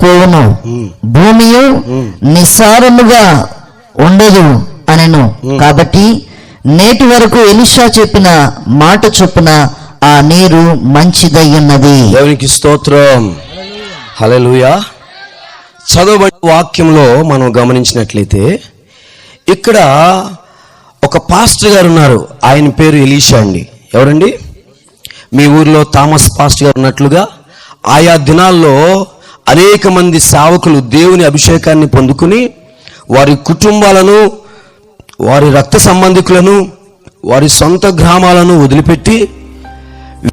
పోవును, భూమి నిస్సారముగా ఉండదు అనెను. కాబట్టి నేటి వరకు ఎలీషా చెప్పిన మాట చొప్పున ఆ నీరు మంచిదయ్యున్నది. దేవునికి స్తోత్రం. హల్లెలూయా. చదవబడిన వాక్యంలో మనం గమనించినట్లయితే ఇక్కడ ఒక పాస్టర్ గారు ఉన్నారు. ఆయన పేరు ఎలీషా అండి. ఎవరండి? మీ ఊర్లో థామస్ పాస్టర్ గారు ఉన్నట్లుగా ఆయా దినాల్లో అనేక మంది సేవకులు దేవుని అభిషేకాన్ని పొందుకుని వారి కుటుంబాలను, వారి రక్త సంబంధికులను, వారి సొంత గ్రామాలను వదిలిపెట్టి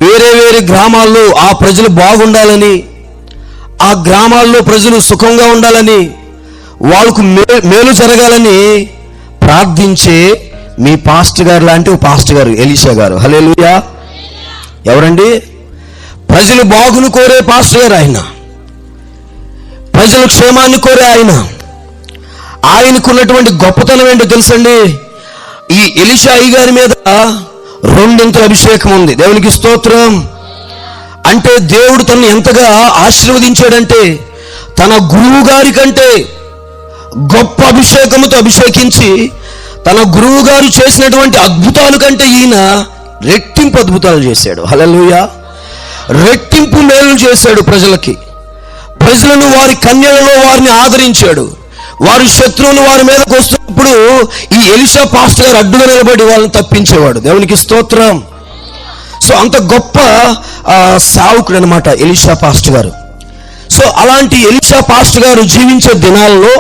వేరే వేరే గ్రామాల్లో ఆ ప్రజలు బాగుండాలని, ఆ గ్రామాల్లో ప్రజలు సుఖంగా ఉండాలని, వాళ్ళకు మేలు జరగాలని ప్రార్థించే మీ పాస్టర్ గారు లాంటి ఒక పాస్టర్ గారు ఎలీషా గారు. హల్లెలూయా. ఎవరండి? ప్రజలు బాగును కోరే పాస్టర్ గారు ఆయన. ప్రజల క్షేమాన్ని కోరే ఆయన. ఆయనకున్నటువంటి గొప్పతనం ఏంటో తెలుసండి? ఈ ఎలీషా గారి మీద రెండింతల అభిషేకం ఉంది. దేవునికి స్తోత్రం. అంటే దేవుడు తనను ఎంతగా ఆశీర్వదించాడంటే తన గురువు గారి కంటే గొప్ప అభిషేకముతో అభిషేకించి తన గురువు గారు చేసినటువంటి అద్భుతాల కంటే ఈయన రెట్టింపు అద్భుతాలు చేశాడు. హల్లెలూయా. రెట్టింపు మేలు చేశాడు ప్రజలకి. ప్రజలను వారి కన్యలలో వారిని ఆదరించాడు. వారి శత్రువులు వారి మీదకి వస్తున్నప్పుడు ఈ ఎలీషా పాస్టర్ గారు అడ్డుగా నిలబడి వాళ్ళని తప్పించేవాడు. దేవునికి స్తోత్రం. సో అంత గొప్ప సేవకుడు అనమాట ఎలీషా పాస్టర్ గారు. సో అలాంటి ఎలీషా పాస్టర్ గారు జీవించే దినాల్లో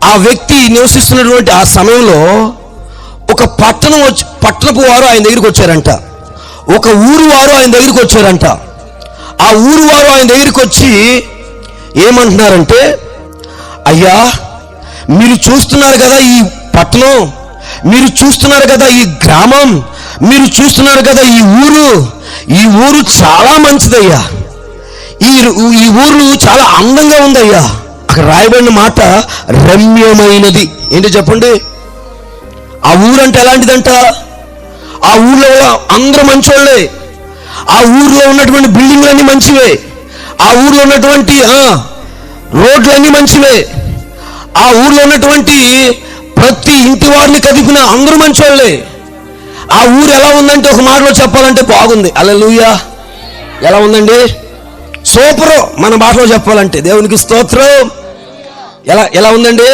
ఆ వ్యక్తి నివసిస్తున్నటువంటి ఆ సమయంలో ఒక పట్టణపు వారు ఆయన దగ్గరికి వచ్చారంట. ఒక ఊరు వారు ఆయన దగ్గరికి వచ్చారంట. ఆ ఊరు వారు ఆయన దగ్గరికి వచ్చి ఏమంటున్నారంటే, అయ్యా, మీరు చూస్తున్నారు కదా ఈ పట్టణం, మీరు చూస్తున్నారు కదా ఈ గ్రామం, మీరు చూస్తున్నారు కదా ఈ ఊరు చాలా మంచిదయ్యా, ఈ ఊరు చాలా అందంగా ఉందయ్యా. అక్కడ రాయబడిన మాట రమ్యమైనది. ఏంటి చెప్పండి? ఆ ఊరు అంటే ఎలాంటిదంట? ఆ ఊర్లో అందరూ మంచోళ్ళే. ఆ ఊర్లో ఉన్నటువంటి బిల్డింగ్లన్నీ మంచివే. ఆ ఊర్లో ఉన్నటువంటి రోడ్లన్నీ మంచివే. ఆ ఊర్లో ఉన్నటువంటి ప్రతి ఇంటి వారిని కదిపిన అందరూ మంచోళ్ళే. ఆ ఊరు ఎలా ఉందంటే ఒక మాటలో చెప్పాలంటే బాగుంది. హల్లెలూయా. ఎలా ఉందండి? సూపర్. మన భాషలో చెప్పాలంటే దేవునికి స్తోత్రం. ఎలా ఉందండి?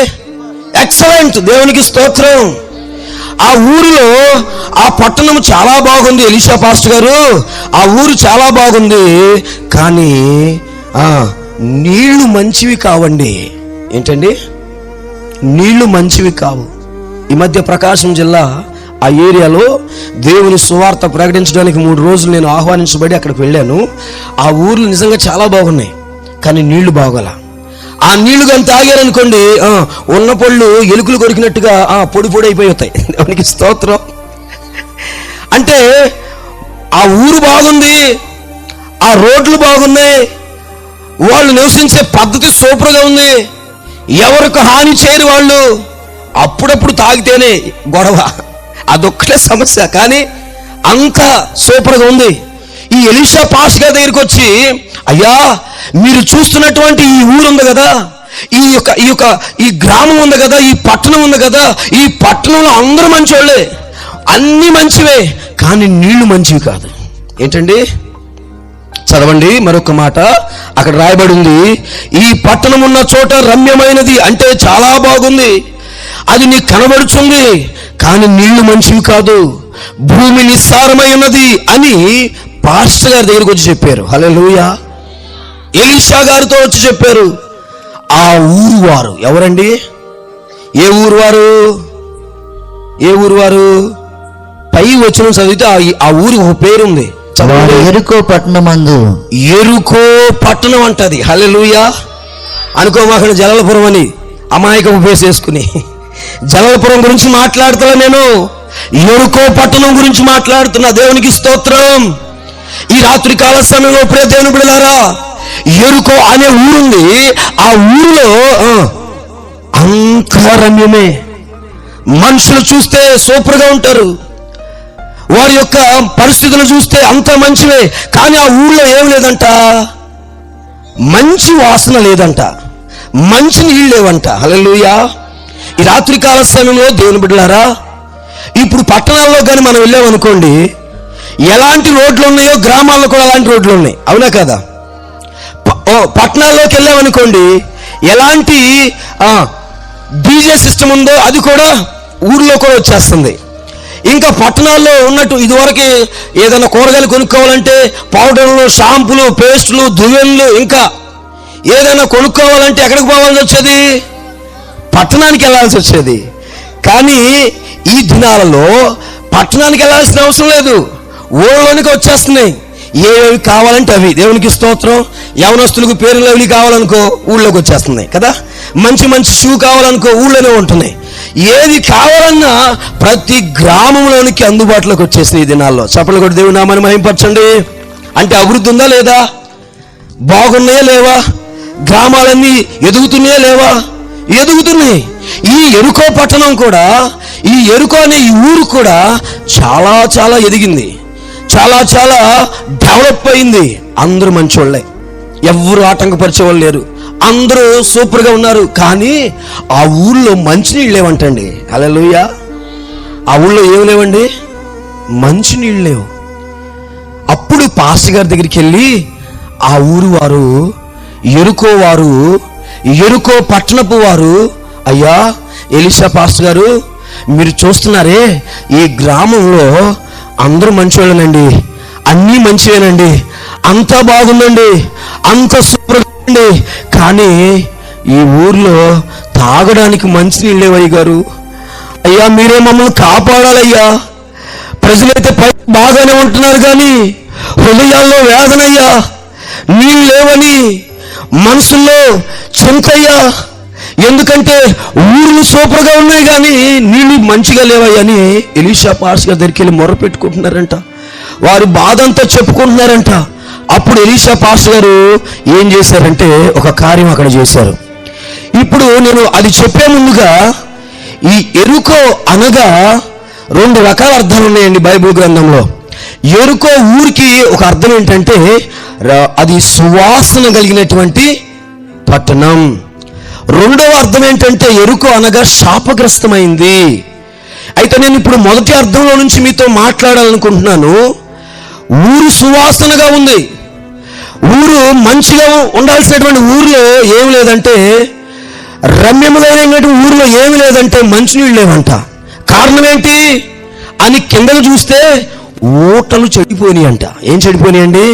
ఎక్సలెంట్. దేవునికి స్తోత్రం. ఆ ఊరిలో ఆ పట్టణం చాలా బాగుంది. ఎలీషా పాస్టర్ గారు, ఆ ఊరు చాలా బాగుంది, కానీ నీళ్లు మంచివి కావండి. ఏంటండి? నీళ్లు మంచివి కావు. ఈ మధ్య ప్రకాశం జిల్లా ఆ ఏరియాలో దేవుని సువార్త ప్రకటించడానికి 3 రోజులు నేను ఆహ్వానించబడి అక్కడికి వెళ్ళాను. ఆ ఊర్లు నిజంగా చాలా బాగున్నాయి, కానీ నీళ్లు బాగోలా. ఆ నీళ్లు కానీ తాగారనుకోండి, ఉన్న పళ్ళు ఎలుకలు కొరికినట్టుగా పొడి పొడి అయిపోతాయి. దేవునికి స్తోత్రం. అంటే ఆ ఊరు బాగుంది, ఆ రోడ్లు బాగున్నాయి, వాళ్ళు నివసించే పద్ధతి సూపర్గా ఉంది, ఎవరికి హాని చేయరు వాళ్ళు. అప్పుడప్పుడు తాగితేనే గొడవ, అదొక్కటే సమస్య, కానీ అంత సూపర్గా ఉంది. ఈ ఎలీషా పాస్టర్ గారి దగ్గరికి వచ్చి, అయ్యా, మీరు చూస్తున్నటువంటి ఈ ఊరు ఉంది కదా, ఈ గ్రామం ఉంది కదా, ఈ పట్టణం ఉంది కదా, ఈ పట్టణంలో అందరూ మంచివాళ్ళే, అన్ని మంచివే, కానీ నీళ్లు మంచివి కాదు. ఏంటండి? చదవండి మరొక మాట. అక్కడ రాయబడి ఉంది, ఈ పట్టణం ఉన్న చోట రమ్యమైనది, అంటే చాలా బాగుంది, అది నీకు కనబడుచుంది, కానీ నీళ్లు మంచివి కాదు, భూమి నిస్సారమై ఉన్నది అని పాస్టర్ గారి దగ్గరికి వచ్చి చెప్పారు. హల్లెలూయా. ఎలీషా గారితో వచ్చి చెప్పారు. ఆ ఊరు వారు ఎవరండి? ఏ ఊరు వారు? పై వచనం చదివితే ఆ ఊరికి ఒక పేరుంది. ఎరుకో పట్టణమందు. ఎరుకో పట్టణం అంటది. హల్లెలూయా. అనుకోమాకడ జలలపురం అని అమాయకపు వేసేసుకుని జలలపురం గురించి మాట్లాడుతున్నా, నేను ఎరుకో పట్టణం గురించి మాట్లాడుతున్నా. దేవునికి స్తోత్రం. ఈ రాత్రి కాల సమయంలో ప్రియ దేవుని బిడ్డలారా, ఎరుకో అనే ఊరుంది. ఆ ఊరిలో అంతా రమ్యమే. మనుషులు చూస్తే సూపర్గా ఉంటారు, వారి యొక్క పరిస్థితులు చూస్తే అంత మంచివే, కానీ ఆ ఊళ్ళో ఏం లేదంట, మంచి వాసన లేదంట, మంచి నీళ్ళు లేవంట. హల్లెలూయా. ఈ రాత్రికాల సమయంలో దేవుని బిడ్డలారా, ఇప్పుడు పట్టణాల్లో కానీ మనం వెళ్ళామనుకోండి, ఎలాంటి రోడ్లు ఉన్నాయో గ్రామాల్లో కూడా అలాంటి రోడ్లు ఉన్నాయి, అవునా కదా? పట్టణాల్లోకి వెళ్ళామనుకోండి, ఎలాంటి డీజే సిస్టమ్ ఉందో అది కూడా ఊర్లో కూడా వచ్చేస్తుంది. ఇంకా పట్టణాల్లో ఉన్నట్టు ఇదివరకు ఏదైనా కూరగాయలు కొనుక్కోవాలంటే పౌడర్లు, షాంపులు, పేస్టులు, దువ్వెనలు, ఇంకా ఏదైనా కొనుక్కోవాలంటే ఎక్కడికి పోవాల్సి వచ్చేది? పట్టణానికి వెళ్ళాల్సి వచ్చేది. కానీ ఈ దినాలలో పట్టణానికి వెళ్ళాల్సిన అవసరం లేదు, ఊళ్ళోనికి వచ్చేస్తున్నాయి. ఏవి కావాలంటే అవి. దేవునికి స్తోత్రం. యవనస్తులకు పేర్లు అవి కావాలనుకో ఊళ్ళోకి వచ్చేస్తున్నాయి కదా. మంచి మంచి షూ కావాలనుకో ఊళ్ళోనే ఉంటున్నాయి. ఏది కావాలన్నా ప్రతి గ్రామంలోనికి అందుబాటులోకి వచ్చేసింది ఈ దినాల్లో. చప్పట్లు కొట్టి దేవుని నామాన్ని మహింపరచండి. అంటే అభివృద్ధి ఉందా లేదా? బాగున్నాయా లేవా? గ్రామాలన్నీ ఎదుగుతున్నాయా లేవా? ఎదుగుతున్నాయి. ఈ ఎరుకో పట్టణం కూడా, ఈ ఎరుకో అనే ఈ ఊరు కూడా చాలా చాలా ఎదిగింది, చాలా చాలా డెవలప్ అయింది. అందరూ మంచోళ్ళే, ఎవరు ఆటంకపరిచేవాళ్ళు లేరు, అందరూ సూపర్గా ఉన్నారు. కానీ ఆ ఊళ్ళో మంచినీళ్ళు లేవంటండి. హల్లెలూయా. ఆ ఊళ్ళో ఏమి లేవండి? మంచినీళ్ళు లేవు. అప్పుడు పాస్టర్ గారి దగ్గరికి వెళ్ళి ఆ ఊరు వారు, ఎరుకో వారు, ఎరుకో పట్టణపు వారు, అయ్యా ఎలీషా పాస్టర్ గారు, మీరు చూస్తున్నారే ఈ గ్రామంలో అందరూ మంచివాళ్ళనండి, అన్నీ మంచివేనండి, అంతా బాగుందండి, అంత సూపర్గా అండి, కానీ ఈ ఊర్లో తాగడానికి మంచినీళ్ళు లేవయ్య గారు. అయ్యా మీరే మమ్మల్ని కాపాడాలయ్యా. ప్రజలైతే పై బాగానే ఉంటున్నారు కానీ హృదయాల్లో వేదనయ్యా, నీళ్ళు లేవని మనసుల్లో చింతయ్యా. ఎందుకంటే ఊర్లు సూపర్గా ఉన్నాయి కానీ నీళ్ళు మంచిగా లేవయ్యా అని ఎలీషా పాస్టర్ గారి దగ్గరికి వెళ్ళి మొర్ర పెట్టుకుంటున్నారంట. వారి బాధ అంతా చెప్పుకుంటున్నారంట. అప్పుడు ఎలీషా పాస్టర్ గారు ఏం చేశారంటే ఒక కార్యం అక్కడ చేశారు. ఇప్పుడు నేను అది చెప్పే ముందుగా, ఈ ఎరుకో అనగా 2 రకాల అర్థాలు ఉన్నాయండి బైబిల్ గ్రంథంలో. ఎరుకో ఊరికి ఒక అర్థం ఏంటంటే అది సువాసన కలిగినటువంటి పట్టణం. రెండవ అర్థం ఏంటంటే ఎరుకో అనగా శాపగ్రస్తమైంది. అయితే నేను ఇప్పుడు మొదటి అర్థంలో నుంచి మీతో మాట్లాడాలనుకుంటున్నాను. ఊరు సువాసనగా ఉంది, ఊరు మంచిగా ఉండాల్సినటువంటి ఊరిలో ఏమి లేదంటే, రమ్యములైనటువంటి ఊరిలో ఏమి లేదంటే మంచినీళ్ళు లేవంట. కారణం ఏంటి అని కిందకు చూస్తే ఓటలు చెడిపోయినాయి అంట. ఏం చెడిపోయినాయండి?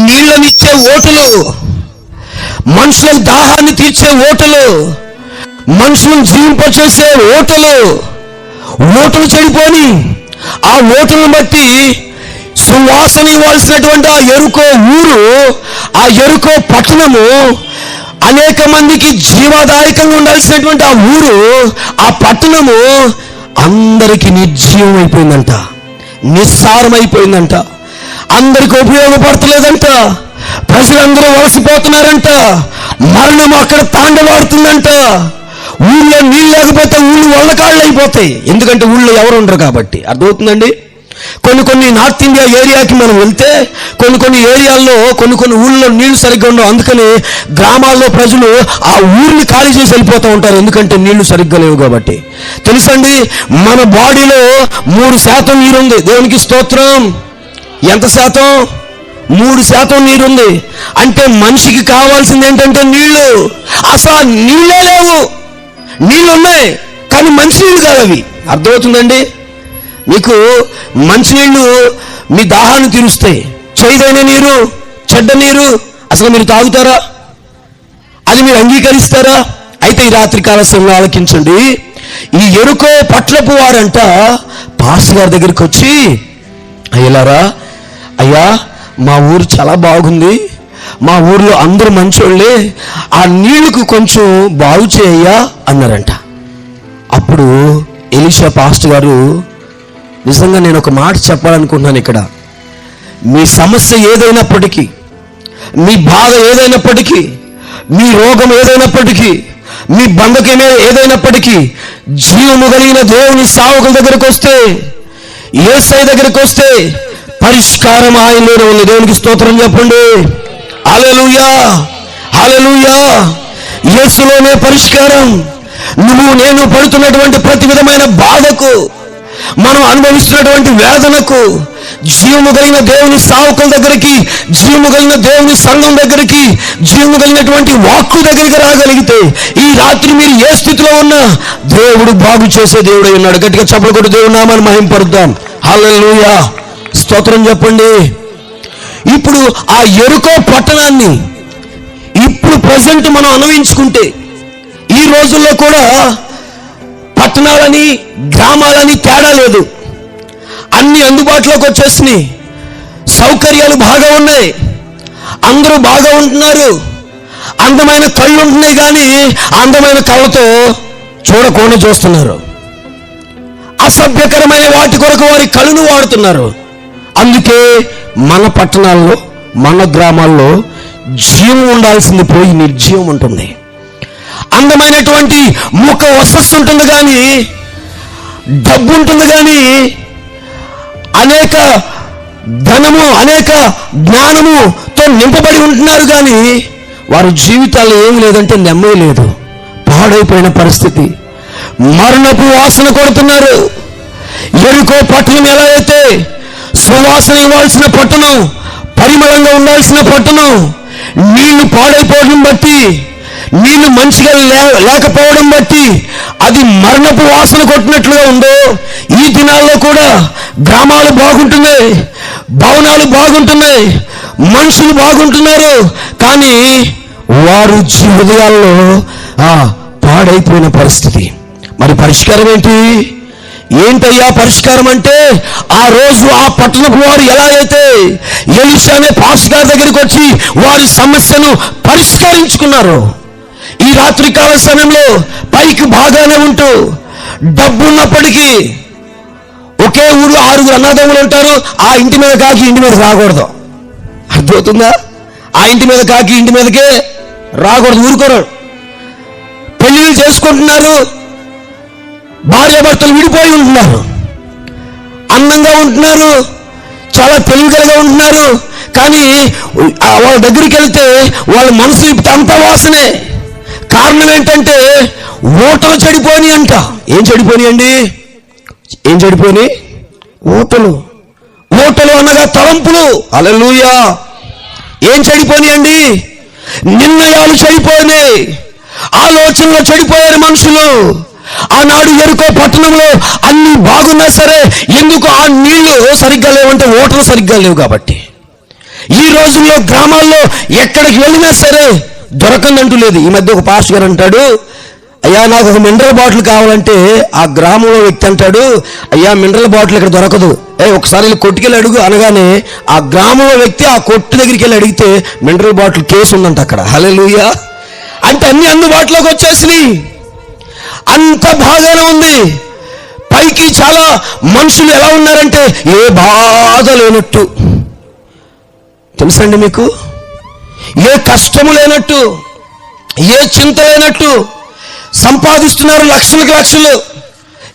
నీళ్ళనిచ్చే ఓటలు, మనుషుల దాహాన్ని తీర్చే ఓటలు, మనుషులను జీవింపచేసే ఓటలు చెడిపోయి, ఆ ఓటలను బట్టి సువాసన ఇవ్వాల్సినటువంటి ఆ ఎరుకో ఊరు, ఆ ఎరుకో పట్టణము, అనేక మందికి జీవదాయకంగా ఉండాల్సినటువంటి ఆ ఊరు, ఆ పట్టణము అందరికీ నిర్జీవం అయిపోయిందంట, నిస్సారమైపోయిందంట, అందరికి ఉపయోగపడతలేదంట. ప్రజలందరూ వలసిపోతున్నారంట, మరణం అక్కడ తాండవాడుతుందంట. ఊళ్ళో నీళ్ళు లేకపోతే ఊళ్ళు వల్లకాళ్ళు అయిపోతాయి, ఎందుకంటే ఊళ్ళో ఎవరు ఉండరు కాబట్టి. అర్థమవుతుందండి? కొన్ని నార్త్ ఇండియా ఏరియాకి మనం వెళ్తే కొన్ని ఏరియాల్లో కొన్ని ఊళ్ళో నీళ్లు సరిగ్గా ఉండవు. అందుకని గ్రామాల్లో ప్రజలు ఆ ఊరిని ఖాళీ చేసి వెళ్ళిపోతూ ఉంటారు, ఎందుకంటే నీళ్లు సరిగ్గా లేవు కాబట్టి. తెలుసండి, మన బాడీలో 3% నీరుంది. దేవునికి స్తోత్రం. ఎంత శాతం? 3% నీరుంది. అంటే మనిషికి కావాల్సింది ఏంటంటే నీళ్లు. అసలు నీళ్ళే లేవు, నీళ్ళు ఉన్నాయి కానీ మంచినీళ్ళు కాదు అవి. అర్థమవుతుందండి మీకు? మంచినీళ్ళు మీ దాహాన్ని తీరుస్తాయి, చేదైన నీరు, చెడ్డ నీరు అసలు మీరు తాగుతారా? అది మీరు అంగీకరిస్తారా? అయితే ఈ రాత్రి కాల సమయంలో ఆలకించండి. ఈ ఎరుకో పట్లపు వారంట పాస్టర్ గారి దగ్గరికి వచ్చి, అయ్యలారా, అయ్యా మా ఊరు చాలా బాగుంది, మా ఊర్లో అందరూ మంచోళ్ళే, ఆ నీళ్లకు కొంచెం బాగు చేయయ్యా అన్నారంట. అప్పుడు ఎలీషా పాస్టర్ గారు, నిజంగా నేను ఒక మాట చెప్పాలనుకుంటున్నాను ఇక్కడ. మీ సమస్య ఏదైనప్పటికీ, మీ బాధ ఏదైనప్పటికీ, మీ రోగం ఏదైనప్పటికీ, మీ బంధకం ఏదైనప్పటికీ, జీవము కలిగిన దేవుని సేవకుల దగ్గరకు వస్తే, యేసయ్య దగ్గరకు వస్తే పరిష్కారం ఆయనలోనే ఉంది. దేవునికి స్తోత్రం చెప్పండి. హల్లెలూయా, హల్లెలూయా. యేసులోనే పరిష్కారం. నువ్వు నేను పడుతున్నటువంటి ప్రతి విధమైన బాధకు, మనం అనుభవిస్తున్నటువంటి వేదనకు, జీవము కలిగిన దేవుని సేవకుల దగ్గరికి, జీవము కలిగిన దేవుని సంఘం దగ్గరికి, జీవము కలిగినటువంటి వాక్కు దగ్గరికి రాగలిగితే ఈ రాత్రి మీరు ఏ స్థితిలో ఉన్నా దేవుడు బాగు చేసే దేవుడై ఉన్నాడు. గట్టిగా చప్పట్లు కొట్టి దేవుడి నామాన్ని మహింపరుద్దాం. హల్లెలూయా, స్తోత్రం చెప్పండి. ఇప్పుడు ఆ యెరికో పట్టణాన్ని ఇప్పుడు ప్రజెంట్ మనం అనుభవించుకుంటే, ఈ రోజుల్లో కూడా పట్టణాలని గ్రామాలని తేడా లేదు, అన్ని అందుబాటులోకి వచ్చేసినాయి, సౌకర్యాలు బాగా ఉన్నాయి, అందరూ బాగా ఉంటున్నారు, అందమైన కళ్ళు ఉంటున్నాయి, కానీ అందమైన కళ్ళతో చూడకుండా చూస్తున్నారు. అసభ్యకరమైన వాటి కొరకు వారి కళ్ళను వాడుతున్నారు. అందుకే మన పట్టణాల్లో, మన గ్రామాల్లో జీవం ఉండాల్సింది పోయి నిర్జీవం ఉంటుంది. అందమైనటువంటి ముఖ వసస్సు ఉంటుంది, కానీ డబ్బు ఉంటుంది, కానీ అనేక ధనము, అనేక జ్ఞానముతో నింపబడి ఉంటున్నారు, కానీ వారి జీవితాల్లో ఏమి లేదంటే నెమ్మది లేదు. పాడైపోయిన పరిస్థితి, మరణపు వాసన కొడుతున్నారు. యెరికో పట్టణం ఎలా అయితే సువాసన ఇవ్వాల్సిన పట్టణం, పరిమళంగా ఉండాల్సిన పట్టణం, నీళ్లు పాడైపోవడం బట్టి, నీళ్లు మంచిగా లేకపోవడం బట్టి అది మరణపు వాసన కొట్టినట్లుగా ఉందో, ఈ దినాల్లో కూడా గ్రామాలు బాగుంటున్నాయి, భవనాలు బాగుంటున్నాయి, మనుషులు బాగుంటున్నారు, కానీ వారు హృదయాల్లో పాడైపోయిన పరిస్థితి. మరి పరిష్కారం ఏంటయ్యా పరిష్కారం అంటే, ఆ రోజు ఆ పట్టణపు వారు ఎలా అయితే ఎలీషా అనే పాస్టర్ గారి దగ్గరికి వచ్చి వారి సమస్యను పరిష్కరించుకున్నారు, ఈ రాత్రికాల సమయంలో పైకి బాగానే ఉంటూ డబ్బు ఉన్నప్పటికీ, ఒకే ఊరు 6 అన్నదమ్ములు ఉంటారు, ఆ ఇంటి మీద కాకి ఇంటి మీద రాకూడదు. అర్థమవుతుందా? ఆ ఇంటి మీద కాకి ఇంటి మీదకే రాకూడదు, ఊరుకోరు. పెళ్లిళ్ళు చేసుకుంటున్నారు, భార్యాభర్తలు విడిపోయి ఉంటున్నారు, అందంగా ఉంటున్నారు, చాలా తెలివికలుగా ఉంటున్నారు, కానీ వాళ్ళ దగ్గరికి వెళ్తే వాళ్ళ మనసు అంతా వాసనే. కారణం ఏంటంటే ఓటలు చెడిపోయి అంట. ఏం చెడిపోయినాయండి? ఏం చెడిపోయి? ఓటలు. ఓటలు అనగా తలంపులు. హల్లెలూయా. ఏం చెడిపోయినాయండి? నిర్ణయాలు చెడిపోయినాయి, ఆలోచనలు చెడిపోయారు మనుషులు. ఆనాడు యెరికో పట్టణంలో అన్ని బాగున్నా సరే, ఎందుకు ఆ నీళ్లు సరిగ్గా లేవంటే ఓటలు సరిగ్గా లేవు కాబట్టి. ఈ రోజుల్లో గ్రామాల్లో ఎక్కడికి వెళ్ళినా సరే దొరకందంటూ లేదు. ఈ మధ్య ఒక పాస్టర్ గారు అంటాడు, అయ్యా నాకు ఒక మినరల్ బాటిల్ కావాలంటే ఆ గ్రామంలో వ్యక్తి అంటాడు, అయ్యా మినరల్ బాటిల్ ఇక్కడ దొరకదు, ఒకసారి కొట్టుకెళ్ళి అడుగు అనగానే ఆ గ్రామంలో వ్యక్తి ఆ కొట్టు దగ్గరికి వెళ్ళి అడిగితే మినరల్ బాటిల్ కేసు ఉందంట అక్కడ. హల్లెలూయా. అంటే అన్ని అందుబాటులోకి వచ్చేసినాయి, అంత బాగానే ఉంది. పైకి చాలా మనుషులు ఎలా ఉన్నారంటే ఏ బాధ లేనట్టు, తెలుసండి మీకు, ఏ కష్టము లేనట్టు, ఏ చింత లేనట్టు సంపాదిస్తున్నారు లక్షలకు లక్షలు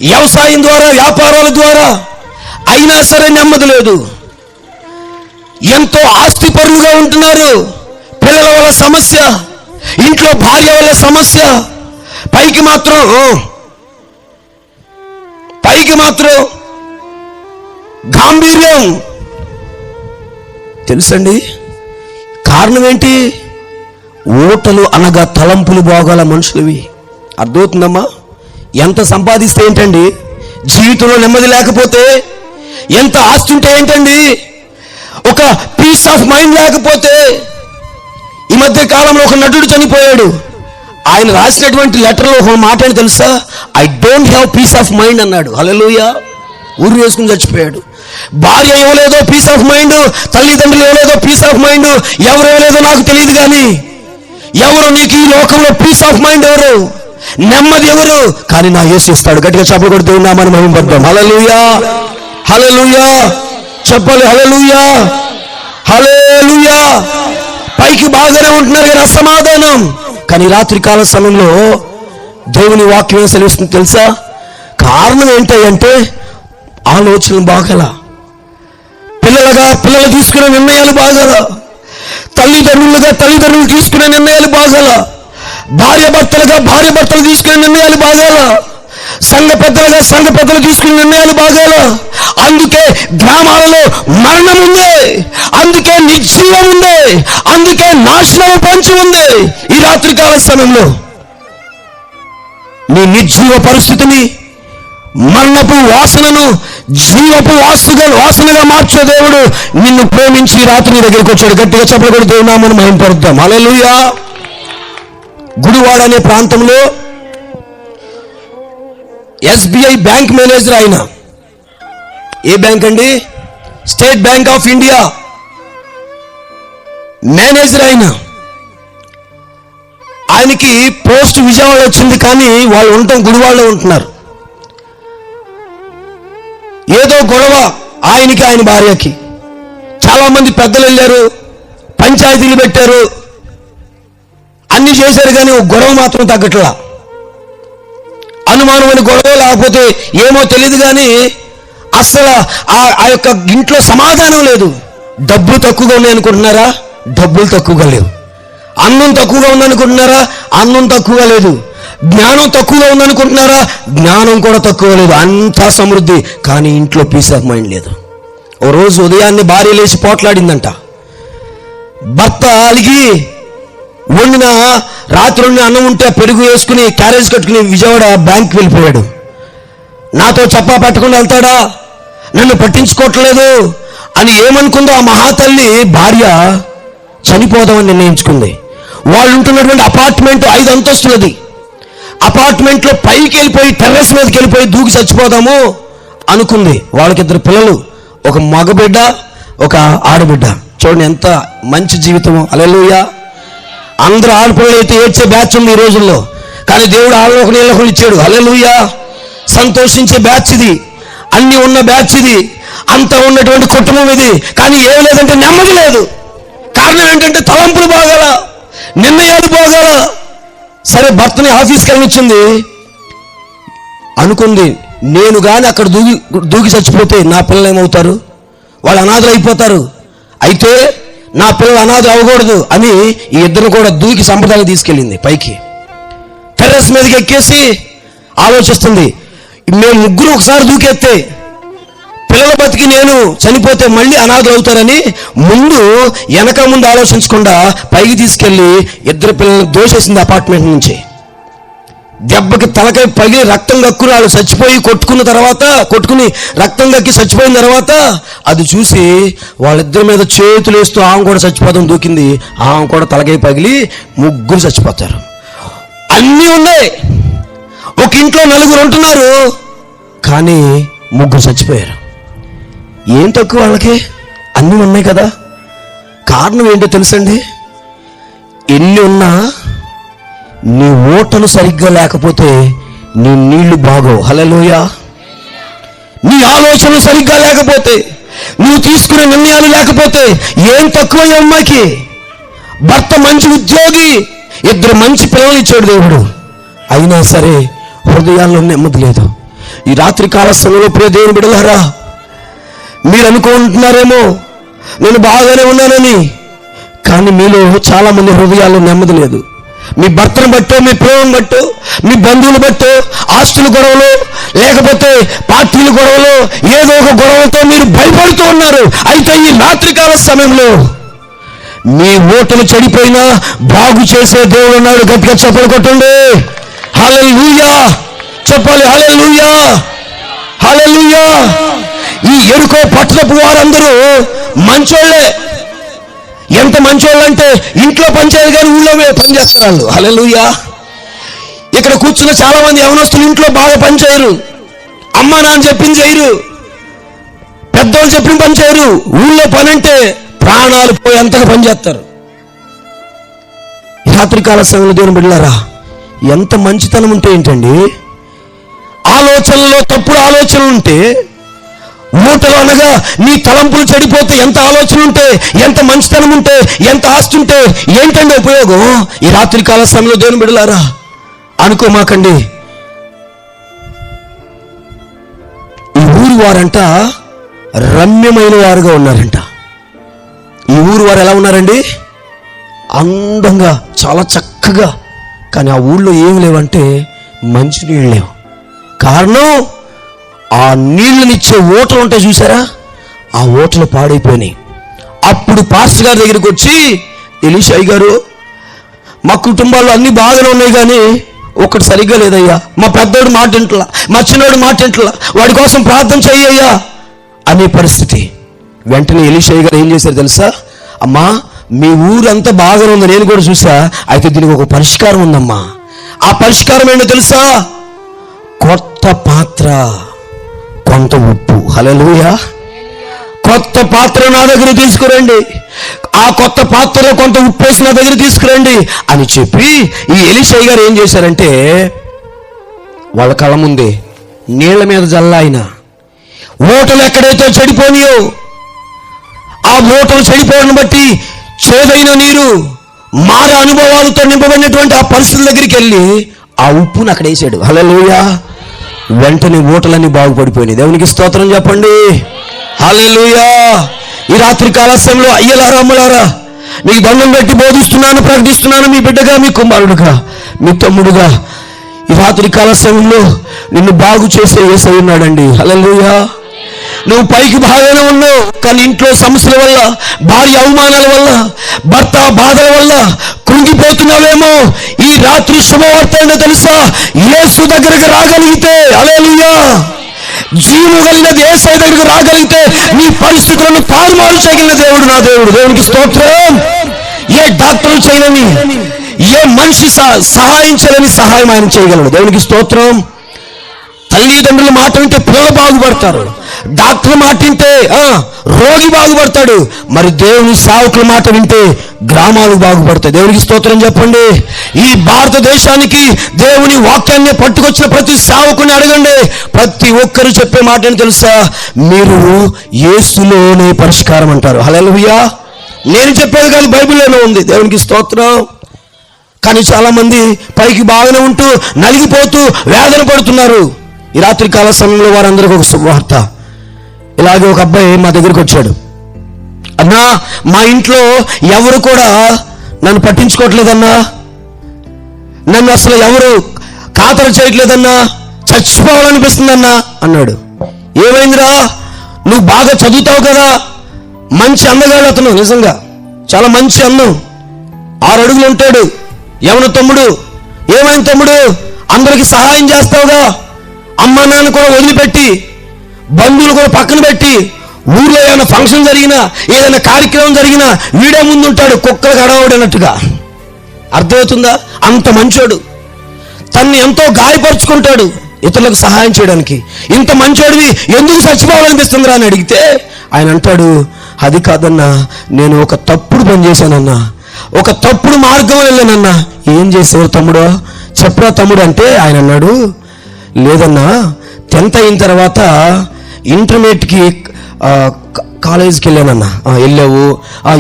వ్యవసాయం ద్వారా, వ్యాపారాల ద్వారా, అయినా సరే నెమ్మది లేదు. ఎంతో ఆస్తిపరులుగా ఉంటున్నారు, పిల్లల వల్ల సమస్య, ఇంట్లో భార్య వల్ల సమస్య, పైకి మాత్రం గాంభీర్యం. తెలుసండి కారణం ఏంటి? ఓటలు అనగా తలంపులు బాగాల మనుషులవి. అర్థమవుతుందమ్మా? ఎంత సంపాదిస్తే ఏంటండి? జీవితంలో నెమ్మది లేకపోతే, ఎంత ఆస్తి ఉంటే ఏంటండి? ఒక పీస్ ఆఫ్ మైండ్ లేకపోతే. ఈ మధ్య కాలంలో ఒక నటుడు చనిపోయాడు, ఆయన రాసినటువంటి లెటర్లో ఒక మాట అని తెలుసా? I don't have piece of mind అన్నాడు. హల్లెలూయా. ఊరు వేసుకుని చచ్చిపోయాడు. భార్య ఇవ్వలేదో పీస్ ఆఫ్ మైండ్, తల్లిదండ్రులు ఇవ్వలేదో పీస్ ఆఫ్ మైండ్, ఎవరు ఇవ్వలేదో నాకు తెలియదు, కానీ ఎవరు నీకు ఈ లోకంలో పీస్ ఆఫ్ మైండ్ ఎవరు, నెమ్మది ఎవరు? కానీ నా యేసు ఇస్తాడు. గట్టిగా చప్పట్లు కొడుతూ ఉన్నామని మహిమపడతాం. హల్లెలూయా, హల్లెలూయా చెప్పాలి. హల్లెలూయా, హల్లెలూయా. పైకి బాగానే ఉంటున్నారు కానీ అసమాధానం. కానీ రాత్రి కాల సమయంలో దేవుని వాక్యం సెలవిస్తుంది తెలుసా? కారణం ఏంటంటే ఆలోచనలు బాగల, పిల్లలు తీసుకునే నిర్ణయాలు బాగల, తల్లిదండ్రులు తీసుకునే నిర్ణయాలు బాగాల, భార్యాభర్తలు తీసుకునే నిర్ణయాలు బాగాల, సంఘ పెద్దలు తీసుకునే నిర్ణయాలు బాగాల. అందుకే గ్రామాలలో మరణం ఉంది, అందుకే నిర్జీవం ఉంది, అందుకే నాశనం పంచి ఉంది. ఈ రాత్రికాల సమయంలో నీ నిర్జీవ పరిస్థితిని, మరణపు వాసనను జీవపు వాసనగా మార్చే దేవుడు నిన్ను ప్రేమించి రాత్రి నీ దగ్గరికి వచ్చాడు. గట్టిగా చెప్పకూడదు, దేవుని నామమును మహిమపరుద్దాం. హల్లెలూయా. గుడివాడ అనే ప్రాంతంలో SBI బ్యాంక్ మేనేజర్ ఆయన. ఏ బ్యాంక్ అండి? State bank of India manager ఆయనకి పోస్ట్ విజయవాడ వచ్చింది, కానీ వాళ్ళు ఉండటం గుడివాడలో ఉంటున్నారు. ఏదో గొడవ ఆయనకి ఆయన భార్యకి. చాలా మంది పెద్దలు వెళ్ళారు, పంచాయతీలు పెట్టారు, అన్ని చేశారు, కానీ ఒక గొడవ మాత్రం తగ్గట్లా. అనుమానమైన గొడవ, లేకపోతే ఏమో తెలియదు, కానీ అసలు ఆ యొక్క ఇంట్లో సమాధానం లేదు. డబ్బులు తక్కువగా ఉన్నాయి అనుకుంటున్నారా? డబ్బులు తక్కువగా లేవు. అన్నం తక్కువగా ఉందనుకుంటున్నారా? అన్నం తక్కువగా లేదు. జ్ఞానం తక్కువగా ఉందనుకుంటున్నారా? జ్ఞానం కూడా తక్కువ లేదు. అంతా సమృద్ధి, కానీ ఇంట్లో పీస్ ఆఫ్ మైండ్ లేదు. ఓ రోజు ఉదయాన్నే భార్య లేచి పోట్లాడిందంట. భర్త అలిగి రాత్రి అన్నం ఉంటే పెరుగు వేసుకుని క్యారేజ్ కట్టుకుని విజయవాడ బ్యాంక్కి వెళ్ళిపోయాడు. నాతో చెప్పా పట్టకుండా వెళ్తాడా, నన్ను పట్టించుకోవట్లేదు అని ఏమనుకుందో ఆ మహాతల్లి భార్య చనిపోదామని నిర్ణయించుకుంది. వాళ్ళు ఉంటున్నటువంటి అపార్ట్మెంట్ 5 అంతస్తులది. అపార్ట్మెంట్లో పైకి వెళ్ళిపోయి టెర్రస్ మీదకి వెళ్ళిపోయి దూకి చచ్చిపోదాము అనుకుంది. వాళ్ళకి 2 పిల్లలు, ఒక మగబిడ్డ, ఒక ఆడబిడ్డ. చూడండి ఎంత మంచి జీవితము. హల్లెలూయా. అందరూ ఆడపిల్లలు అయితే ఏడ్చే బ్యాచ్ ఉంది ఈ రోజుల్లో, కానీ దేవుడు ఆళ్ళకు నీళ్ళకు ఇచ్చాడు. హల్లెలూయా. సంతోషించే బ్యాచ్ ఇది, అన్ని ఉన్న బ్యాచ్ ఇది, అంతా ఉన్నటువంటి కుటుంబం ఇది. కానీ ఏం లేదంటే నెమ్మది లేదు. కారణం ఏంటంటే తలంపులు బాగాల, నిర్ణయాలు బాగాల. సరే, భర్తని ఆఫీస్కి వెళ్ళొచ్చింది. అనుకుంది, నేను కానీ అక్కడ దూకి చచ్చిపోతే నా పిల్లలు ఏమవుతారు? వాళ్ళు అనాథలు అయిపోతారు. అయితే నా పిల్లలు అనాథ అవ్వకూడదు అని ఈ ఇద్దరు కూడా దూకి సంప్రదాయం తీసుకెళ్ళింది. పైకి టెర్రస్ మీదకి ఎక్కేసి ఆలోచిస్తుంది, మేము ముగ్గురు ఒకసారి దూకెత్తే పిల్లల బతికి నేను చనిపోతే మళ్ళీ అనాథలు అవుతారని వెనక ముందు ఆలోచించకుండా పైకి తీసుకెళ్లి 2 పిల్లలను దోసేసింది అపార్ట్మెంట్ నుంచి. దెబ్బకి తలకై పగిలి రక్తం కక్కుని వాళ్ళు చచ్చిపోయి కొట్టుకుని రక్తం కక్కి చచ్చిపోయిన తర్వాత అది చూసి వాళ్ళిద్దరి మీద చేతులు వేస్తూ ఆమె కూడా చచ్చిపోదాం దూకింది. ఆమె కూడా తలకై పగిలి ముగ్గురు చచ్చిపోతారు. అన్నీ ఉన్నాయి. ఒక ఇంట్లో 4 ఉంటున్నారు, కానీ 3 చచ్చిపోయారు. ఏం తక్కువ వాళ్ళకి? అన్నీ ఉన్నాయి కదా. కారణం ఏంటో తెలుసండి? ఎన్ని ఉన్నా నీ ఓటలు సరిగ్గా లేకపోతే నీ నీళ్లు బాగోవు. హల్లెలూయా. నీ ఆలోచనలు సరిగ్గా లేకపోతే, నువ్వు తీసుకునే నిర్ణయాలు లేకపోతే ఏం తక్కువ ఈ అమ్మాయికి? భర్త మంచి ఉద్యోగి, 2 మంచి పిల్లలు ఇచ్చాడు దేవుడు, అయినా సరే హృదయాల్లో నెమ్మది లేదు. ఈ రాత్రి కాల సమయంలో ప్రియ దేవుని బిడ్డలారా, మీరు అనుకుంటున్నారేమో నేను బాగానే ఉన్నానని, కానీ మీలో చాలా మంది హృదయాల్లో నెమ్మది లేదు. మీ భర్తను బట్టో, మీ ప్రేమను బట్టో, మీ బంధువులు బట్టో, ఆస్తుల గొడవలు, లేకపోతే పార్టీల గొడవలు, ఏదో ఒక గొడవలతో మీరు భయపడుతూ ఉన్నారు. అయితే ఈ రాత్రికాల సమయంలో మీ ఓటలు చెడిపోయినా బాగు చేసే దేవుడు ఉన్నాడు. గట్టిగా చప్పలు కొట్టండి. హల్లెలూయా. చెప్పాలి హల్లెలూయా, హల్లెలూయా. ఈ యెరికో పట్టణపు వారందరూ మంచోళ్ళే. ఎంత మంచోళ్ళంటే ఇంట్లో పనిచేయరు కానీ ఊళ్ళో పనిచేస్తారు వాళ్ళు. హల్లెలూయా. ఇక్కడ కూర్చున్న చాలా మంది యవనస్తులు ఇంట్లో బాగా పనిచేయరు, అమ్మ నాన్న చెప్పింది చేయరు, పెద్దోళ్ళు చెప్పిన పని చేయరు. ఊళ్ళో పని అంటే ప్రాణాలు పోయి అంతగా పనిచేస్తారు. రాత్రికాల సమయంలో దేవుని బిడ్డలారా, ఎంత మంచితనం ఉంటే ఏంటండి? ఆలోచనలో తప్పుడు ఆలోచనలు ఉంటే, మూటలు అనగా నీ తలంపులు చెడిపోతే ఎంత ఆలోచన ఉంటే, ఎంత మంచితనం ఉంటే, ఎంత ఆస్తి ఉంటే ఏంటండి ఉపయోగం? ఈ రాత్రికాల సమయంలో దేవుని బిడ్డలారా అనుకోమాకండి. ఈ ఊరు వారంట రమ్యమైన వారుగా ఉన్నారంట. ఈ ఊరు వారు ఎలా ఉన్నారండి? అందంగా చాలా చక్కగా. కానీ ఆ ఊళ్ళో ఏమి లేవంటే మంచినీళ్ళు లేవు. కారణం ఆ నీళ్ళనిచ్చే ఓటలు ఉంటాయి చూసారా, ఆ ఓటలు పాడైపోయినాయి. అప్పుడు పాస్టర్ గారి దగ్గరికి వచ్చి, ఎలీషా గారు, మా కుటుంబాల్లో అన్ని బాగానే ఉన్నాయి కానీ ఒకటి సరిగ్గా లేదయ్యా, మా పెద్దోడు మాట ఇంట్లా, మా చిన్నోడు మాట ఇంట్లా, వాడి కోసం ప్రార్థన చెయ్యయ్యా అనే పరిస్థితి. వెంటనే ఎలీషా గారు ఏం చేశారు తెలుసా? అమ్మా, మీ ఊరంతా బాగానే ఉంది, నేను కూడా చూసా, అయితే దీనికి ఒక పరిష్కారం ఉందమ్మా. ఆ పరిష్కారం ఏంటో తెలుసా? కొత్త పాత్ర, కొంత ఉప్పు. హల్లెలూయా. కొత్త పాత్ర నా దగ్గర తీసుకురండి, ఆ కొత్త పాత్రలో కొంత ఉప్పు వేసి నా దగ్గర తీసుకురండి అని చెప్పి ఈ ఎలీషా గారు ఏం చేశారంటే, వాళ్ళ కళ్ళ ముందే నీళ్ల మీద జల్లాయన ఓటలు ఎక్కడైతే చెడిపోనియో ఆ ఓటలు చెడిపోవడం బట్టి చేదైన నీరు మార అనుభవాలతో నింపబడినటువంటి ఆ పరిస్థితుల దగ్గరికి వెళ్ళి ఆ ఉప్పును అక్కడ వేసాడు. హల్లెలూయా. వెంటనే ఓటలన్నీ బాగుపడిపోయినాయి. దేవునికి స్తోత్రం చెప్పండి. హల్లెలూయా. ఈ రాత్రి కాలస్యంలో అయ్యలారా, అమ్మలారా, మీకు దండం పెట్టి బోధిస్తున్నాను, ప్రకటిస్తున్నాను, మీ బిడ్డగా, మీ కుమారుడుగా, మీ తమ్ముడుగా. ఈ రాత్రి కాలస్యంలో నిన్ను బాగు చేసే యేసయ్య ఉన్నాడండి. హల్లెలూయా. నువ్వు పైకి బాగానే ఉన్నావు, కానీ ఇంట్లో సమస్యల వల్ల, భార్య అవమానాల వల్ల, భర్త బాధల వల్ల కృంగిపోతున్నావేమో. ఈ రాత్రి శుభవార్త ఏంటో తెలుసా? యేసు దగ్గరికి రాగలిగితే, హల్లెలూయా, జీవు కలిగిన యేసయ్య దగ్గరికి రాగలిగితే నీ పరిస్థితులను తారుమారు చేయగలిగిన దేవుడు నా దేవుడు. దేవునికి స్తోత్రం. ఏ డాక్టర్లు చేయలేని, ఏ మనిషి సహాయం చేయలేని సహాయం ఆయన చేయగలడు. దేవునికి స్తోత్రం. తల్లిదండ్రుల మాట వింటే పిల్లలు బాగుపడతారు, డాక్టర్ మాట వింటే రోగి బాగుపడతాడు. మరి దేవుని సేవకుల మాట వింటే గ్రామాలు బాగుపడతాయి. దేవునికి స్తోత్రం చెప్పండి. ఈ భారతదేశానికి దేవుని వాక్యాన్ని పట్టుకొచ్చిన ప్రతి సేవకుని అడగండి, ప్రతి ఒక్కరు చెప్పే మాట ఏంటి తెలుసా? మీరు యేసులోనే పరిష్కారం అంటారు. హల్లెలూయా. నేను చెప్పేది కాదు, బైబిల్లోనే ఉంది. దేవునికి స్తోత్రం. కానీ చాలా మంది పైకి బాగానే ఉంటూ నలిగిపోతూ వేదన పడుతున్నారు. ఈ రాత్రి కాల సమయంలో వారందరికీ ఒక శుభవార్త. ఇలాగే ఒక అబ్బాయి మా దగ్గరికి వచ్చాడు. అన్నా, మా ఇంట్లో ఎవరు కూడా నన్ను పట్టించుకోవట్లేదన్నా, నన్ను అసలు ఎవరు ఖాతరు చేయట్లేదన్నా, చచ్చిపోవాలనిపిస్తుందన్నా అన్నాడు. ఏమైందిరా? నువ్వు బాగా చదువుతావు కదా, మంచి అందగాడు అతను, నిజంగా చాలా మంచి అందం, 6 అడుగులు ఉంటాడు, యవన తమ్ముడు. ఏమైంది తమ్ముడు? అందరికి సహాయం చేస్తావుగా, అమ్మ నాన్న కూడా వదిలిపెట్టి, బంధువులు కూడా పక్కన పెట్టి, ఊర్లో ఏమైనా ఫంక్షన్ జరిగినా, ఏదైనా కార్యక్రమం జరిగినా వీడే ముందు ఉంటాడు, కుక్కలు గడవడనట్టుగా. అర్థమవుతుందా? అంత మంచోడు. తన్ని ఎంతో గాయపరుచుకుంటాడు ఇతరులకు సహాయం చేయడానికి. ఇంత మంచోడివి ఎందుకు చచ్చిపోవాలనిపిస్తుందిరా అని అడిగితే ఆయన అంటాడు, అది కాదన్నా, నేను ఒక తప్పుడు పని చేశానన్నా, ఒక తప్పుడు మార్గం వెళ్ళానన్నా. ఏం చేసేవారు తమ్ముడు? చెప్పరా తమ్ముడు అంటే ఆయన అన్నాడు, లేదన్నా, 10th అయిన తర్వాత ఇంటర్మీడియట్కి కాలేజీకి వెళ్ళానన్నా. వెళ్ళావు?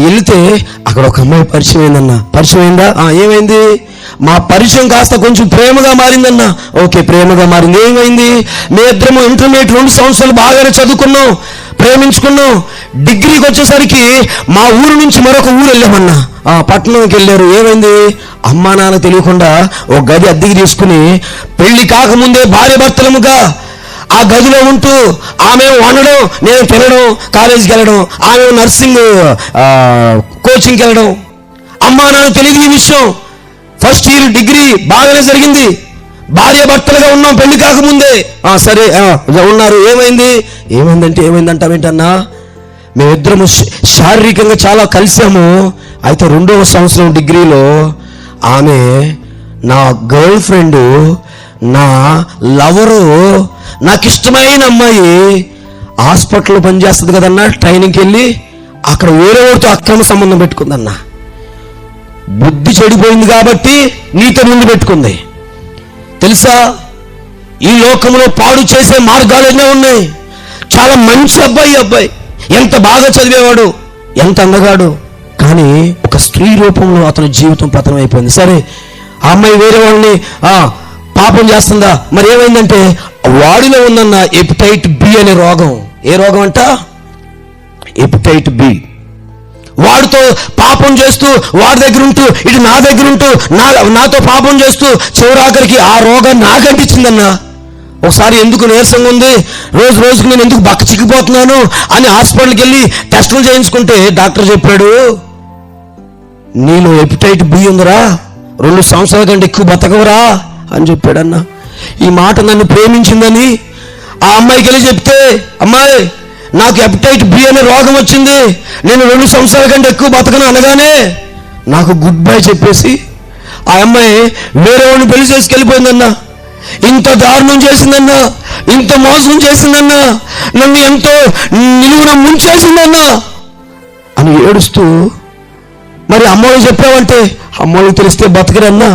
వెళితే అక్కడ ఒక అమ్మాయి పరిచయం అయిందన్నా. పరిచయం అయిందా? ఏమైంది? మా పరిచయం కాస్త కొంచెం ప్రేమగా మారిందన్నా. ఓకే, ప్రేమగా మారింది. ఏమైంది? మీ ఇద్దరము ఇంటర్మీడియట్ 2 సంవత్సరాలు బాగానే చదువుకున్నాం, ప్రేమించుకున్నాం. డిగ్రీకి వచ్చేసరికి మా ఊరు నుంచి మరొక ఊరు వెళ్ళామన్నా. పట్టణంకి వెళ్ళారు. ఏమైంది? అమ్మా నాన్న తెలియకుండా ఒక గది అద్దెకి తీసుకుని పెళ్లి కాకముందే భార్య భర్తలముగా ఆ గదిలో ఉంటూ ఆమె వండడం, నేను తినడం, కాలేజీకి వెళ్ళడం, ఆమె నర్సింగ్ కోచింగ్కి వెళ్ళడం. అమ్మా నాన్న తెలియదు ఈ విషయం. ఫస్ట్ ఇయర్ డిగ్రీ బాగానే జరిగింది, భార్య భర్తలుగా ఉన్నాం పెళ్లి కాకముందే. సరే ఉన్నారు. ఏమైందంటే ఏమైందంటావేంటన్నా, మేమిద్దరము శారీరకంగా చాలా కలిసాము. అయితే 2వ సంవత్సరం డిగ్రీలో ఆమె నా గర్ల్ ఫ్రెండ్, నా లవరు, నాకు ఇష్టమైన అమ్మాయి హాస్పిటల్లో పనిచేస్తుంది కదన్నా, ట్రైనింగ్కి వెళ్ళి అక్కడ వేరే వాడితో అక్రమ సంబంధం పెట్టుకుందన్నా. బుద్ధి చెడిపోయింది కాబట్టి నీతో ముందు పెట్టుకుంది. తెలుసా, ఈ లోకంలో పాడు చేసే మార్గాలు ఎన్నో ఉన్నాయి. చాలా మంచి అబ్బాయి, ఎంత బాగా చదివేవాడు, ఎంత అందగాడు, కానీ ఒక స్త్రీ రూపంలో అతని జీవితం పతనం అయిపోయింది. సరే, ఆ అమ్మాయి వేరే వాళ్ళని పాపం చేస్తుందా? మరి ఏమైందంటే వాడిలో ఉందన్న హెపటైట్ బి అనే రోగం. ఏ రోగం అంట? హెపటైట్ బి. వాడితో పాపం చేస్తూ వాడి దగ్గర ఉంటూ ఇటు నా దగ్గర ఉంటూ నాతో పాపం చేస్తూ చివరాఖరికి ఆ రోగాన్ని నాకు అంటించిందన్నా. ఒకసారి ఎందుకు నీరసంగా ఉంది, రోజు రోజుకి నేను ఎందుకు బక్క చిక్కిపోతున్నాను అని హాస్పిటల్కి వెళ్ళి టెస్టులు చేయించుకుంటే డాక్టర్ చెప్పాడు, నీలో హెపటైట్ బి ఉందిరా, 2 సంవత్సరాల కంటే ఎక్కువ బతకవరా అని చెప్పాడన్న. ఈ మాట నన్ను ప్రేమించిందని ఆ అమ్మాయికి వెళ్ళి చెప్తే, అమ్మాయి నాకు హెపటైట్ బి అనే రోగం వచ్చింది, నేను 2 సంవత్సరాల కంటే ఎక్కువ బతకను అనగానే నాకు గుడ్ బై చెప్పేసి ఆ అమ్మాయి వేరే వాడిని పెళ్లి చేసుకెళ్ళిపోయిందన్నా. ఇంత దారుణం చేసిందన్నా, ఇంత మోసం చేసిందన్నా, నన్ను ఎంతో నిలువున ముంచేసిందన్నా అని ఏడుస్తూ, మరి అమ్మోళ్ళు చెప్పావంటే అమ్మోళ్ళు తెలిస్తే బతకరన్నా,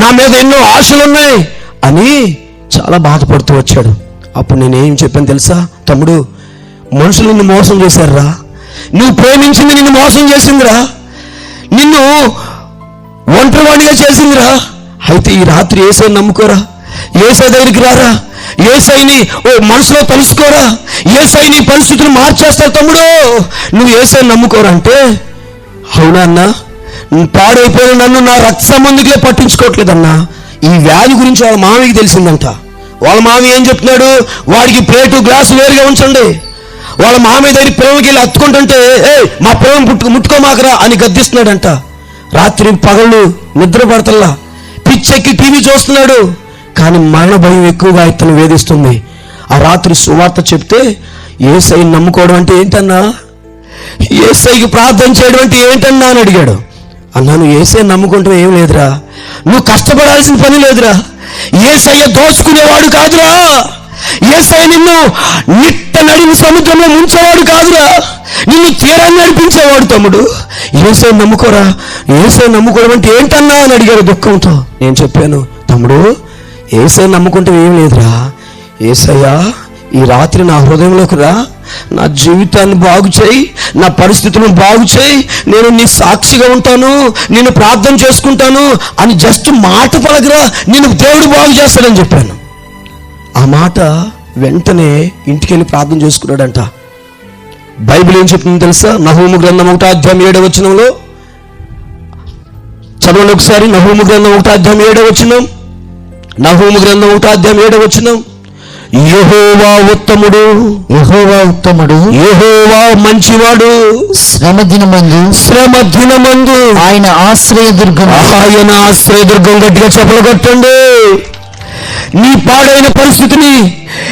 నా మీద ఎన్నో ఆశలున్నాయి అని చాలా బాధపడుతూ వచ్చాడు. అప్పుడు నేనేం చెప్పాను తెలుసా, తమ్ముడు మనుషులు నిన్ను మోసం చేశారురా, నువ్వు ప్రేమించింది నిన్ను మోసం చేసిందిరా, నిన్ను ఒంటరివాడిగా చేసిందిరా. అయితే ఈ రాత్రి యేసయ్యని నమ్ముకోరా, యేసయ్య దగ్గరికి రారా, యేసయ్యని మనసులో తలుసుకోరా, యేసయ్య నీ పరిస్థితులు మార్చేస్తావు తమ్ముడు, నువ్వు యేసయ్యని నమ్ముకోరా అంటే, అవునా అన్నా, పాడైపోయిన నన్ను నా రక్త సంబంధికులే పట్టించుకోవట్లేదన్నా. ఈ వ్యాధి గురించి వాళ్ళ మామయ్యకి తెలిసిందంట. వాళ్ళ మామయ్య ఏం చెప్తున్నాడు, వాడికి ప్లేటు గ్లాసు వేరుగా ఉంచండి. వాళ్ళ మామయ్య దగ్గర పిల్లలకి వెళ్ళి హత్తుకుంటుంటే, మా పిల్లలు ముట్టుకోమాకరా అని గద్దిస్తున్నాడంట. రాత్రి పగళ్ళు నిద్ర పడతల్లా, పిచ్చెక్కి టీవీ చూస్తున్నాడు. కానీ మరణ భయం ఎక్కువగా ఇతను వేధిస్తుంది. ఆ రాత్రి సువార్త చెప్తే, యేసయ్యని నమ్ముకోవడం అంటే ఏంటన్నా, యేసయ్యకి ప్రార్థన చేయడం అంటే ఏంటన్నా అని అడిగాడు. అన్నాను, యేసయ్యని నమ్ముకుంటూ ఏం లేదురా, నువ్వు కష్టపడాల్సిన పని లేదురా, యేసయ్య దోచుకునేవాడు కాదురా, యేసయ్య నిన్ను నిట్ట నడిని సముద్రంలో ముంచేవాడు కాదురా, నిన్ను తీరాన్ని నడిపించేవాడు తమ్ముడు, యేసయ్యని నమ్ముకోరా, యేసయ్యని నమ్ముకోవడం అంటే ఏంటన్నా అని అడిగాడు దుఃఖంతో. నేను చెప్పాను, తమ్ముడు యేసయ్యని నమ్ముకుంటే ఏం లేదురా, యేసయ్య ఈ రాత్రి నా హృదయంలోకి రా, నా జీవితాన్ని బాగు చేయి, నా పరిస్థితులను బాగు చేయి, నేను నీ సాక్షిగా ఉంటాను, నేను ప్రార్థన చేసుకుంటాను అని జస్ట్ మాట పలకరా, నేను దేవుడు బాగు చేస్తాడని చెప్పాను. ఆ మాట వెంటనే ఇంటికి వెళ్ళి ప్రార్థన చేసుకున్నాడంట. బైబిల్ ఏం చెప్తుందో తెలుసా, నహూము గ్రంథం 1:7 చదవండి ఒకసారి. నహూము గ్రంథం 1:7, నహూము గ్రంథం 1:7, యెహోవా ఉత్తముడు, యెహోవా ఉత్తముడు, యెహోవా మంచివాడు, శ్రమ దినమందు ఆయన ఆశ్రయదుర్గం. ఆయన ఆశ్రయదుర్గం. గట్టిగా చెప్పలు కొట్టండి. నీ పాడైన పరిస్థితిని,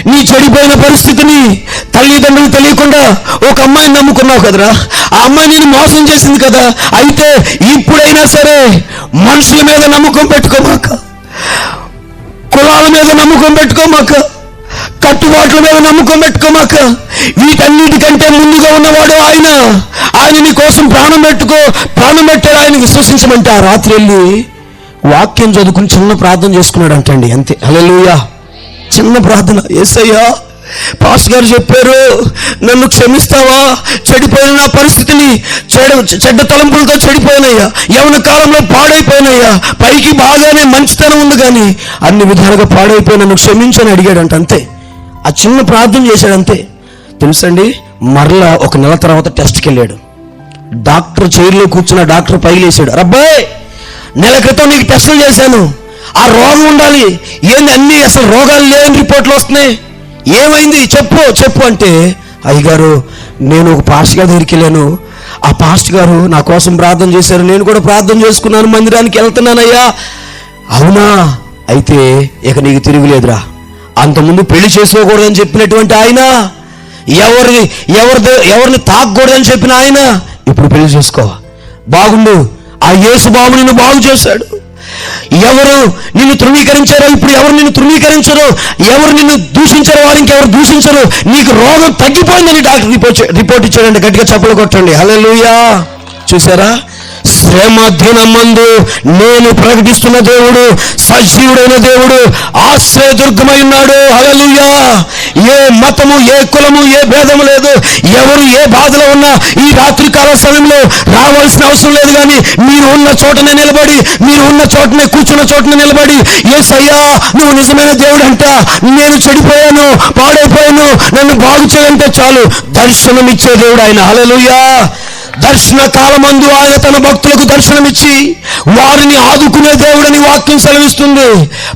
నీ చెడిపోయిన పరిస్థితిని తల్లిదండ్రులు తెలియకుండా ఒక అమ్మాయిని నమ్ముకున్నావు కదరా, ఆ అమ్మాయి నేను మోసం చేసింది కదా, అయితే ఇప్పుడైనా సరే మనుషుల మీద నమ్మకం పెట్టుకోమాక, కులాల మీద నమ్మకం పెట్టుకోమాక, కట్టుబాట్ల మీద నమ్మకం పెట్టుకోమాక, వీటన్నిటికంటే ముందుగా ఉన్నవాడు ఆయన నీ కోసం ప్రాణం పెట్టాడు, ఆయన విశ్వసించమంటే ఆ రాత్రి వెళ్ళి వాక్యం చదువుకుని చిన్న ప్రార్థన చేసుకున్నాడు అంటండి, అంతే. హల్లెలూయా. చిన్న ప్రార్థన. యేసయ్యా, పాస్టర్ గారు చెప్పారు, నన్ను క్షమిస్తావా, చెడిపోయిన నా పరిస్థితిని, చెడ్డ తలంపులతో చెడిపోయినయ్యా, యవ్వన కాలంలో పాడైపోయినయ్యా, పైకి బాగానే మంచితనం ఉంది కానీ అన్ని విధాలుగా పాడైపోయి నన్ను క్షమించని అడిగాడంట, అంతే. ఆ చిన్న ప్రార్థన చేశాడంతే. తెలుసండి, మరలా 1 నెల తర్వాత టెస్ట్కి వెళ్ళాడు. డాక్టర్ చైర్లో కూర్చున్న డాక్టర్ పైలేసాడు, అబ్బాయి నెల క్రితం నీకు టెస్టులు చేశాను, ఆ రోగం ఉండాలి, ఏంది అన్ని అసలు రోగాలు లేని రిపోర్ట్లు వస్తున్నాయి, ఏమైంది చెప్పు అంటే, అయ్యగారు నేను ఒక పాస్టర్ గారి దగ్గరికి వెళ్ళాను, ఆ పాస్టర్ గారు నా కోసం ప్రార్థన చేశారు, నేను కూడా ప్రార్థన చేసుకున్నాను, మందిరానికి వెళ్తున్నానయ్యా. అవునా, అయితే ఇక నీకు తిరుగులేదురా, అంతకుముందు పెళ్లి చేసుకోకూడదని చెప్పినటువంటి ఆయన, ఎవరిని తాకూడదని చెప్పిన ఆయన, ఇప్పుడు పెళ్లి చేసుకో, బాగుండు, ఆ యేసు బాబు నిన్ను బాగు చేశాడు. ఎవరు నిన్ను తృణీకరించారో ఇప్పుడు ఎవరు నిన్ను తృణీకరించరు, ఎవరు నిన్ను దూషించారో వారు ఇంకెవరు దూషించరు, నీకు రోగం తగ్గిపోయిందని డాక్టర్ రిపోర్ట్ ఇచ్చాడంటే గట్టిగా చప్పలు కొట్టండి. హల్లెలూయా. చూసారా, శ్రమ దినమందు నేను ప్రకటిస్తున్న దేవుడు సజీవుడైన దేవుడు, ఆశ్రయదుర్గమై ఉన్నాడు. హల్లెలూయా. ఏ మతము, ఏ కులము, ఏ భేదము లేదు. ఎవరు ఏ బాధలో ఉన్నా ఈ రాత్రికాల సమయంలో రావాల్సిన అవసరం లేదు, కానీ మీరు ఉన్న చోటనే నిలబడి, మీరు ఉన్న చోటనే కూర్చున్న చోటనే నిలబడి, యేసయ్యా నువ్వు నిజమైన దేవుడు అంట, నేను చెడిపోయాను, పాడైపోయాను, నన్ను బాగు చేయంటే చాలు, దర్శనం ఇచ్చే దేవుడు ఆయన. హల్లెలూయా. దర్శన కాలమందు ఆయన తన భక్తులకు దర్శనమిచ్చి వారిని ఆదుకునే దేవుడని వాక్యం సెలవిస్తుంది.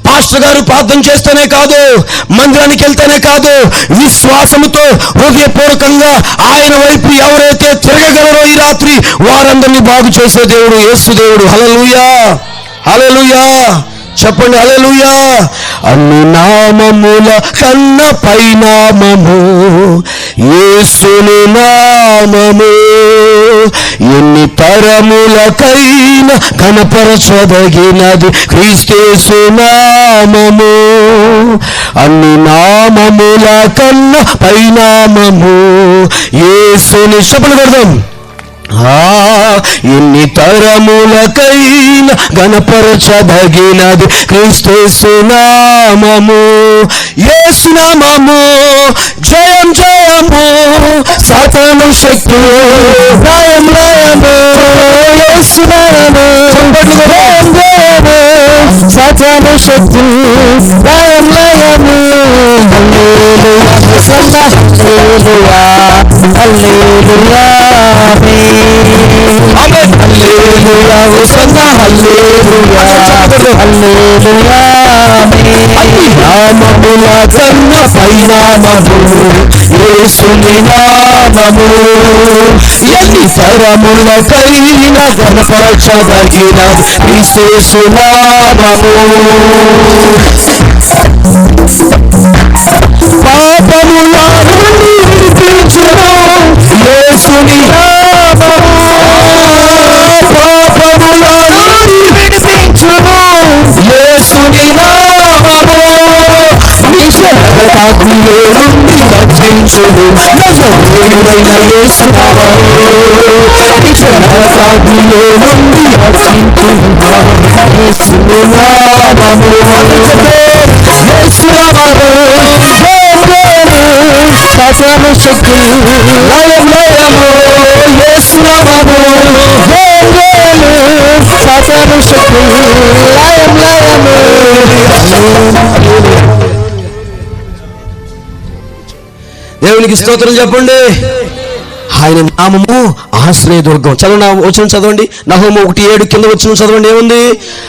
పాస్టర్ గారు ప్రార్థన చేస్తేనే కాదు, మందిరానికి వెళ్తేనే కాదు, విశ్వాసముతో హృదయపూర్వకంగా ఆయన వైపు ఎవరైతే తిరగగలరో ఈ రాత్రి వారందరినీ బాగు చేసే దేవుడు యేసు దేవుడు. హల్లెలూయా, హల్లెలూయా, చెప్పండి హల్లెలూయా. అన్ని నామముల కన్న పైనామము యేసుని నామము, ఎన్ని తరములకైనా కనపరచదగినది క్రీస్తేసు నామము. అన్ని నామముల కన్న పైనామము యేసుని, చెప్పలు కొడదాం. ఎన్ని తరములకైనా గణపరచదగినది క్రీస్తు నామము. యేసు నామము జయం జయము, సాతాను శక్తి లయం లయము. యేసు నామము జయం జయము, సాతాను శక్తి లయం లయము. హల్లెలూయా, హల్లెలూయా, హల్లెలూయా, హోసన్నా, హల్లెలూయా, హల్లెలూయా. నామముల కన్న పైనామము యేసుని నామము, ఎన్ని తరములకైనా గణపరచదగిన క్రీస్తు నామము. పాపముల నుండి విడిపించును యేసుని నామము, పాపముల నుండి విడిపించును యేసుని నామము. నిజాగులో నుండి రక్షించును నజరేయుడైన యేసు నామము, నిజాగులో నుండి రక్షించును యేసుని నామము. యేసు నామము సాతాను శక్తి లయం లయము. యేసు నామము సాతాను శక్తి లయం లయము. దేవునికి స్తోత్రం చెప్పండి. ఆయన నామము ఆశ్రయదుర్గం. చదవండి, వచ్చిన చదవండి. నహూము 1:7 కింద వచ్చిన చదవండి. ఏముంది?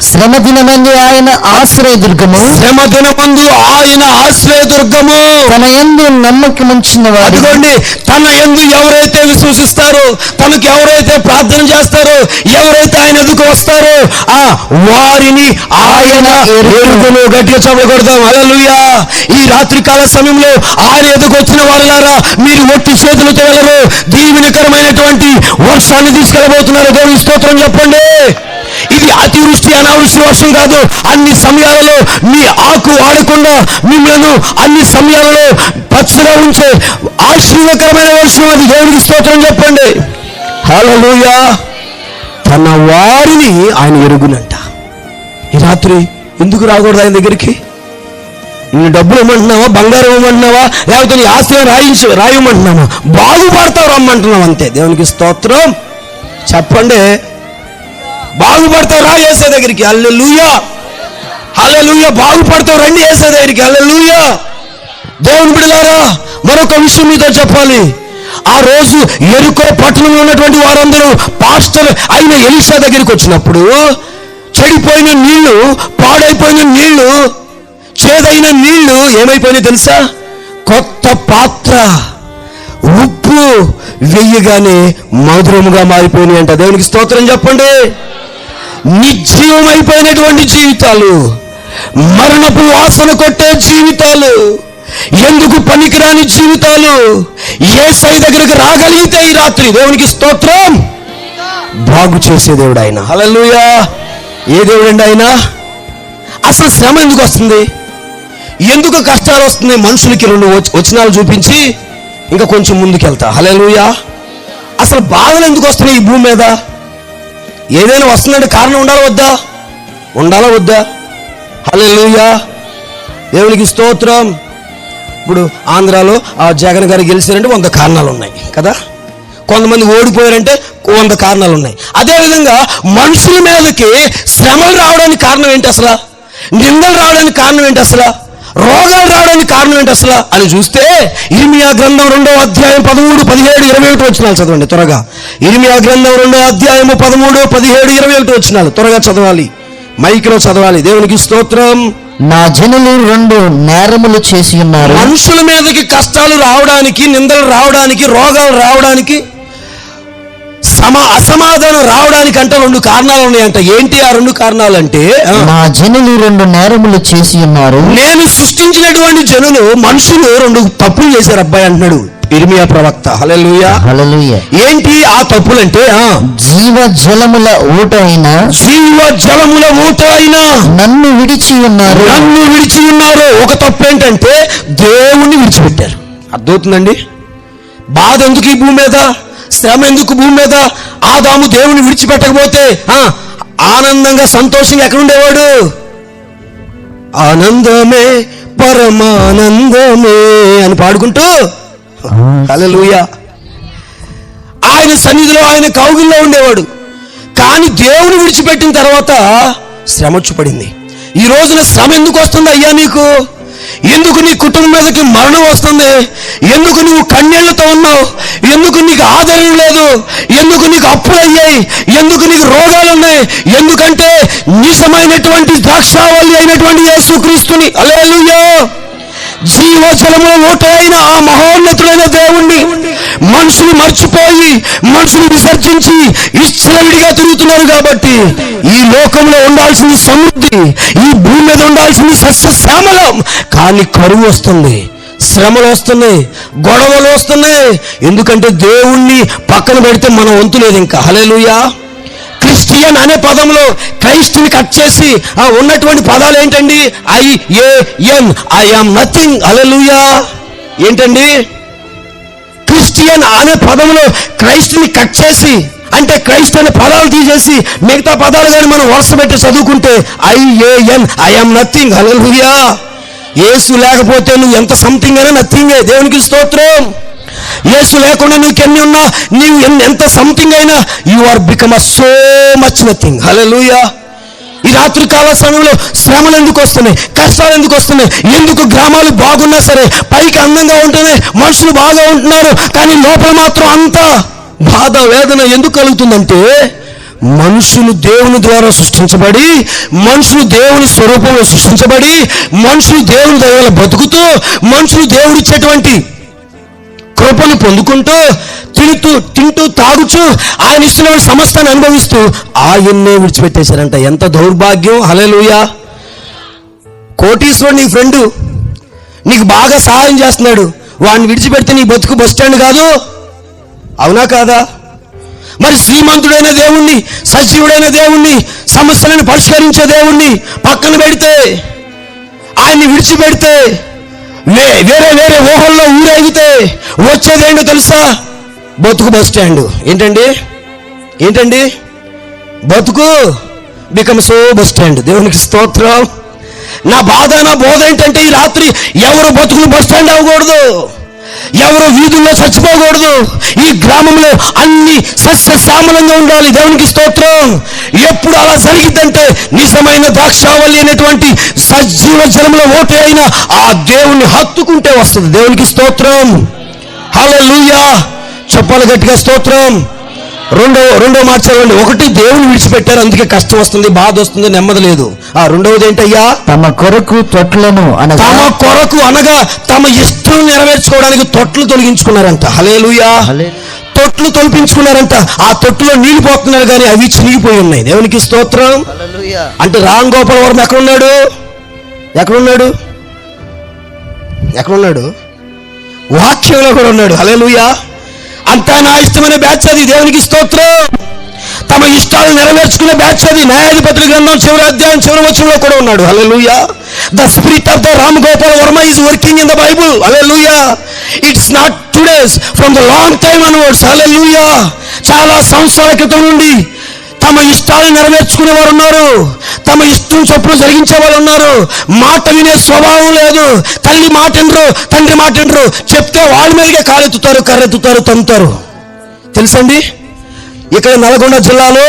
శ్రమ దినమందు ఆయన ఆశ్రయదుర్గము, శ్రమ దినమందు ఆయన ఆశ్రయదుర్గము. తన యందు నమ్మకముంచిన వారు. అదిగోండి, తన యందు ఎవరైతే విశ్వసిస్తారో, తనకు ఎవరైతే ప్రార్థన చేస్తారో, ఎవరైతే ఆయన ఎదుకు వస్తారో వారిని ఆయన ఎరుగును. గట్టిగా చెప్పకూడదాం. హల్లెలూయా. ఈ రాత్రికాల సమయంలో ఆయన ఎదుకు వచ్చిన వారులారా, మీరు ఒట్టి చేతులతో వెళ్ళరు, దీవెనకరమైనటువంటి వర్షాన్ని తీసుకెళ్ళబోతున్నారు. దేవుని స్తోత్రం చెప్పండి. ఇది అతివృష్టి అనావృష్టి వర్షం కాదు. అన్ని సమయాలలో మీ ఆకు వాడకుండా మిమ్మల్ని అన్ని సమయాలలో పచ్చగా ఉంచే ఆశీర్వకరమైన వర్షం అది. దేవునికి స్తోత్రం చెప్పండి. హల్లెలూయా. తన వారిని ఆయన ఎరుగునంట. ఈ రాత్రి ఎందుకు రాకూడదు ఆయన దగ్గరికి? నీ డబ్బులు ఇవ్వమంటున్నావా, బంగారం ఇవ్వమంటున్నావా, లేకపోతే నీ ఆస్తి రాయమంటున్నావా? బాగుపడతావు రమ్మంటున్నావు అంతే. దేవునికి స్తోత్రం చెప్పండి. బాగుపడతావు రా యేసే దగ్గరికి. హల్లెలూయా, హల్లెలూయా. బాగుపడతావు రండి యేసే దగ్గరికి. హల్లెలూయా. దేవుని బిడ్డలారా, మరొక విషయం మీతో చెప్పాలి. ఆ రోజు యెరికో పట్టణంలో ఉన్నటువంటి వారందరూ పాస్టర్ అయిన ఎలీషా దగ్గరికి వచ్చినప్పుడు చెడిపోయిన నీళ్లు, పాడైపోయిన నీళ్లు, చేదైన నీళ్లు ఏమైపోయినాయి తెలుసా? కొత్త పాత్ర ఉప్పు వెయ్యగానే మధురముగా మారిపోయినాయి అంట. దేవునికి స్తోత్రం చెప్పండి. నిర్జీవమైపోయినటువంటి జీవితాలు, మరణపు వాసన కొట్టే జీవితాలు, ఎందుకు పనికిరాని జీవితాలు యేసయ్య దగ్గరికి రాగలిగితే ఈ రాత్రి దేవునికి స్తోత్రం, బాగు చేసే దేవుడు ఆయన. హల్లెలూయా. ఏ దేవుడు అండి ఆయన? అసలు శ్రమ ఎందుకు వస్తుంది? ఎందుకు కష్టాలు వస్తున్నాయి? మనుషులకి 2 వచనాలు చూపించి ఇంకా కొంచెం ముందుకెళ్తా. హల్లెలూయా. అసలు బాధలు ఎందుకు వస్తున్నాయి ఈ భూమి మీద? ఏదైనా వస్తుందంటే కారణం ఉండాలా వద్దా? ఉండాలా వద్దా? హల్లెలూయా. దేవునికి స్తోత్రం. ఇప్పుడు ఆంధ్రాలో జగన్ గారు గెలిచారంటే 100 కారణాలు ఉన్నాయి కదా. కొంతమంది ఓడిపోయారంటే 100 కారణాలు ఉన్నాయి. అదేవిధంగా మనుషుల మీదకి శ్రమలు రావడానికి కారణం ఏంటి అసలు? నిందలు రావడానికి కారణం ఏంటి అసలు? రోగాలు రావడానికి కారణం ఏంటి అసలు అని చూస్తే ఇర్మియా గ్రంథం 2వ అధ్యాయం 13, 17, 21 వచనాలు చదవండి త్వరగా. ఇర్మియా గ్రంథం 2వ అధ్యాయం 13, 17, 21 వచనాలు త్వరగా చదవాలి, మైక్లో చదవాలి. దేవునికి స్తోత్రం. నా జనులు 2 నేరములు చేసి ఉన్నారు. మనుషుల మీదకి కష్టాలు రావడానికి, నిందలు రావడానికి, రోగాలు రావడానికి, అసమాధానం రావడానికి అంటే 2 కారణాలు ఉన్నాయంట. ఏంటి ఆ 2 కారణాలు అంటే, నా జనులు 2 నేరములు చేసి ఉన్నారు. నేను సృష్టించినటువంటి జనులు, మనుషులు 2 తప్పులు చేశారు అబ్బాయి అంటున్నాడు ఇర్మియా ప్రవక్త. హల్లెలూయా హల్లెలూయా. ఏంటి ఆ తప్పులంటే, జీవ జలముల ఊట అయిన నన్ను విడిచి ఉన్నారు. ఒక తప్పు ఏంటంటే దేవుణ్ణి విడిచిపెట్టారు. అర్థమవుతుందండి? బాధ ఎందుకు ఈ భూమి మీద, శ్రమ ఎందుకు భూమి మీద? ఆదాము దేవుని విడిచిపెట్టకపోతే ఆనందంగా సంతోషంగా ఎక్కడుండేవాడు? ఆనందమే పరమానందమే అని పాడుకుంటూ హల్లెలూయా ఆయన సన్నిధిలో, ఆయన కౌగిల్లో ఉండేవాడు. కానీ దేవుని విడిచిపెట్టిన తర్వాత శ్రమ వచ్చి పడింది. ఈ రోజున శ్రమ ఎందుకు వస్తుంది అయ్యా నీకు? ఎందుకు నీ కుటుంబం మీదకి మరణం వస్తుంది? ఎందుకు నువ్వు కన్నీళ్లతో ఉన్నావు? ఎందుకు నీకు ఆదరణ లేదు? ఎందుకు నీకు అప్పులు అయ్యాయి? ఎందుకు నీకు రోగాలు ఉన్నాయి? ఎందుకంటే నిజమైనటువంటి ద్రాక్షావల్లి అయినటువంటి యేసుక్రీస్తుని, హల్లెలూయా, జీవజలముల ఊట అయిన ఆ మహోన్నతుడైన దేవుణ్ణి మనుషులు మర్చిపోయి, మనుషులు విసర్జించి ఇష్టవిడిగా తిరుగుతున్నారు. కాబట్టి ఈ లోకంలో ఉండాల్సింది సమృద్ధి, ఈ భూమి మీద ఉండాల్సింది సస్యశ్యామలం. కానీ కరువు వస్తుంది, శ్రమలు వస్తున్నాయి, గొడవలు వస్తున్నాయి. ఎందుకంటే దేవుణ్ణి పక్కన పెడితే మన వంతు లేదు ఇంకా. హల్లెలూయా. క్రిస్టియన్ అనే పదంలో క్రైస్ట్ని కట్ చేసి ఉన్నటువంటి పదాలు ఏంటండి? IAN, I am nothing. Hallelujah. ఏంటండి? క్రిస్టియన్ అనే పదంలో క్రైస్ట్ని కట్ చేసి, అంటే క్రైస్ట్ అనే పదాలు తీసేసి మిగతా పదాలు కానీ మనం వరుస పెట్టి చదువుకుంటే IAN, ఐ యామ్ నథింగ్. హల్లెలూయా. యేసు లేకపోతే నువ్వు ఎంత సంథింగ్ అయినా నథింగే. దేవునికి స్తోత్రం. యేసు లేకుండా నీకెన్ని ఉన్నా, నీవు ఎంత సంథింగ్ అయినా, you are become so much nothing. Hallelujah. ఈ రాత్రి కాల సమయంలో శ్రమలు ఎందుకు వస్తున్నాయి? కష్టాలు ఎందుకు వస్తున్నాయి? ఎందుకు గ్రామాలు బాగున్నా సరే, పైకి అందంగా ఉంటేనే మనుషులు బాగా ఉంటున్నారు, కానీ లోపల మాత్రం అంత బాధ వేదన ఎందుకు కలుగుతుందంటే, మనుషులు దేవుని ద్వారా సృష్టించబడి, మనుషులు దేవుని స్వరూపంలో సృష్టించబడి, మనుషులు దేవుని దయవల్ల బతుకుతూ, మనుషులు దేవుడిచ్చేటువంటి కృపను పొందుకుంటూ, తింటూ తాగుచూ, ఆయన ఇస్తున్న సమస్తాన్ని అనుభవిస్తూ ఆయన్నే విడిచిపెట్టేశారంట. ఎంత దౌర్భాగ్యం. హల్లెలూయా. కోటీశ్వరుడు నీ ఫ్రెండు, నీకు బాగా సహాయం చేస్తున్నాడు, వాడిని విడిచిపెడితే నీ బతుకు బస్ స్టాండ్ కాదు. అవునా కాదా? మరి శ్రీమంతుడైన దేవుణ్ణి, సజీవుడైన దేవుణ్ణి, సమస్యలను పరిష్కరించే దేవుణ్ణి పక్కన పెడితే, ఆయన్ని విడిచిపెడితే, వేరే వేరే ఊహల్లో ఊరేగితే వచ్చేదేంటో తెలుసా? బతుకు బస్ స్టాండ్. ఏంటండి బతుకు బికమ్ సో బస్ స్టాండ్. దేవునికి స్తోత్రం. నా బాధ, నా బోధ ఏంటంటే, ఈ రాత్రి ఎవరు బతుకులు బస్ స్టాండ్ అవ్వకూడదు, ఎవరు వీధుల్లో చచ్చిపోకూడదు. ఈ గ్రామంలో అన్ని సస్యశ్యామలంగా ఉండాలి. దేవునికి స్తోత్రం. ఎప్పుడు అలా జరిగిద్దంటే, నిజమైన ద్రాక్షావల్లి అయినటువంటి సజీవ జలముల ఓటే అయిన ఆ దేవుణ్ణి హత్తుకుంటే వస్తుంది. దేవునికి స్తోత్రం. హల్లెలూయా. చెప్పాలి గట్టిగా స్తోత్రం. రెండో మాట చదవండి. ఒకటి, దేవుని విడిచిపెట్టారు, అందుకే కష్టం వస్తుంది, బాధ వస్తుంది, నెమ్మది లేదు. రెండవది ఏంటయ్యా? తమ కొరకు తొట్లను అనగా తమ ఇష్టం నెరవేర్చుకోవడానికి తొట్లు తొలగించుకున్నారంట. హల్లెలూయా. తొట్లు తొలిపించుకున్నారంట. ఆ తొట్టులో నీళ్లు పోతున్నారు కానీ అవి చినిగిపోయి ఉన్నాయి. దేవునికి స్తోత్రం. అంటే రామ్ గోపాల్ వర్మ ఎక్కడున్నాడు? వాక్యంలో కూడా ఉన్నాడు. హల్లెలూయా. అంతా నా ఇష్టమైన బ్యాచ్ అది. దేవునికి స్తోత్రం. తమ ఇష్టాలు నెరవేర్చుకునే బ్యాచ్ అది. న్యాయాధిపతుల గ్రంథం చివరి అధ్యాయం చివరి వచనంలో కూడా ఉన్నాడు. Hallelujah. The spirit of the Ram Gopal Varma is working in the Bible. Hallelujah. It's not today's, from the long time onwards. Hallelujah. చాలా సంవత్సరాల క్రితం నుండి తమ ఇష్టాలు నెరవేర్చుకునే వారు ఉన్నారు, తమ ఇష్టం చొప్పున జరిగించే వాళ్ళు ఉన్నారు. మాట వినే స్వభావం లేదు. తల్లి మాట వినరు, తండ్రి మాట వినరు. చెప్తే వాళ్ళ మీదకే కాలెత్తుతారు, కర్రెత్తుతారు, తంతారు. తెలుసండి, ఇక్కడ నల్గొండ జిల్లాలో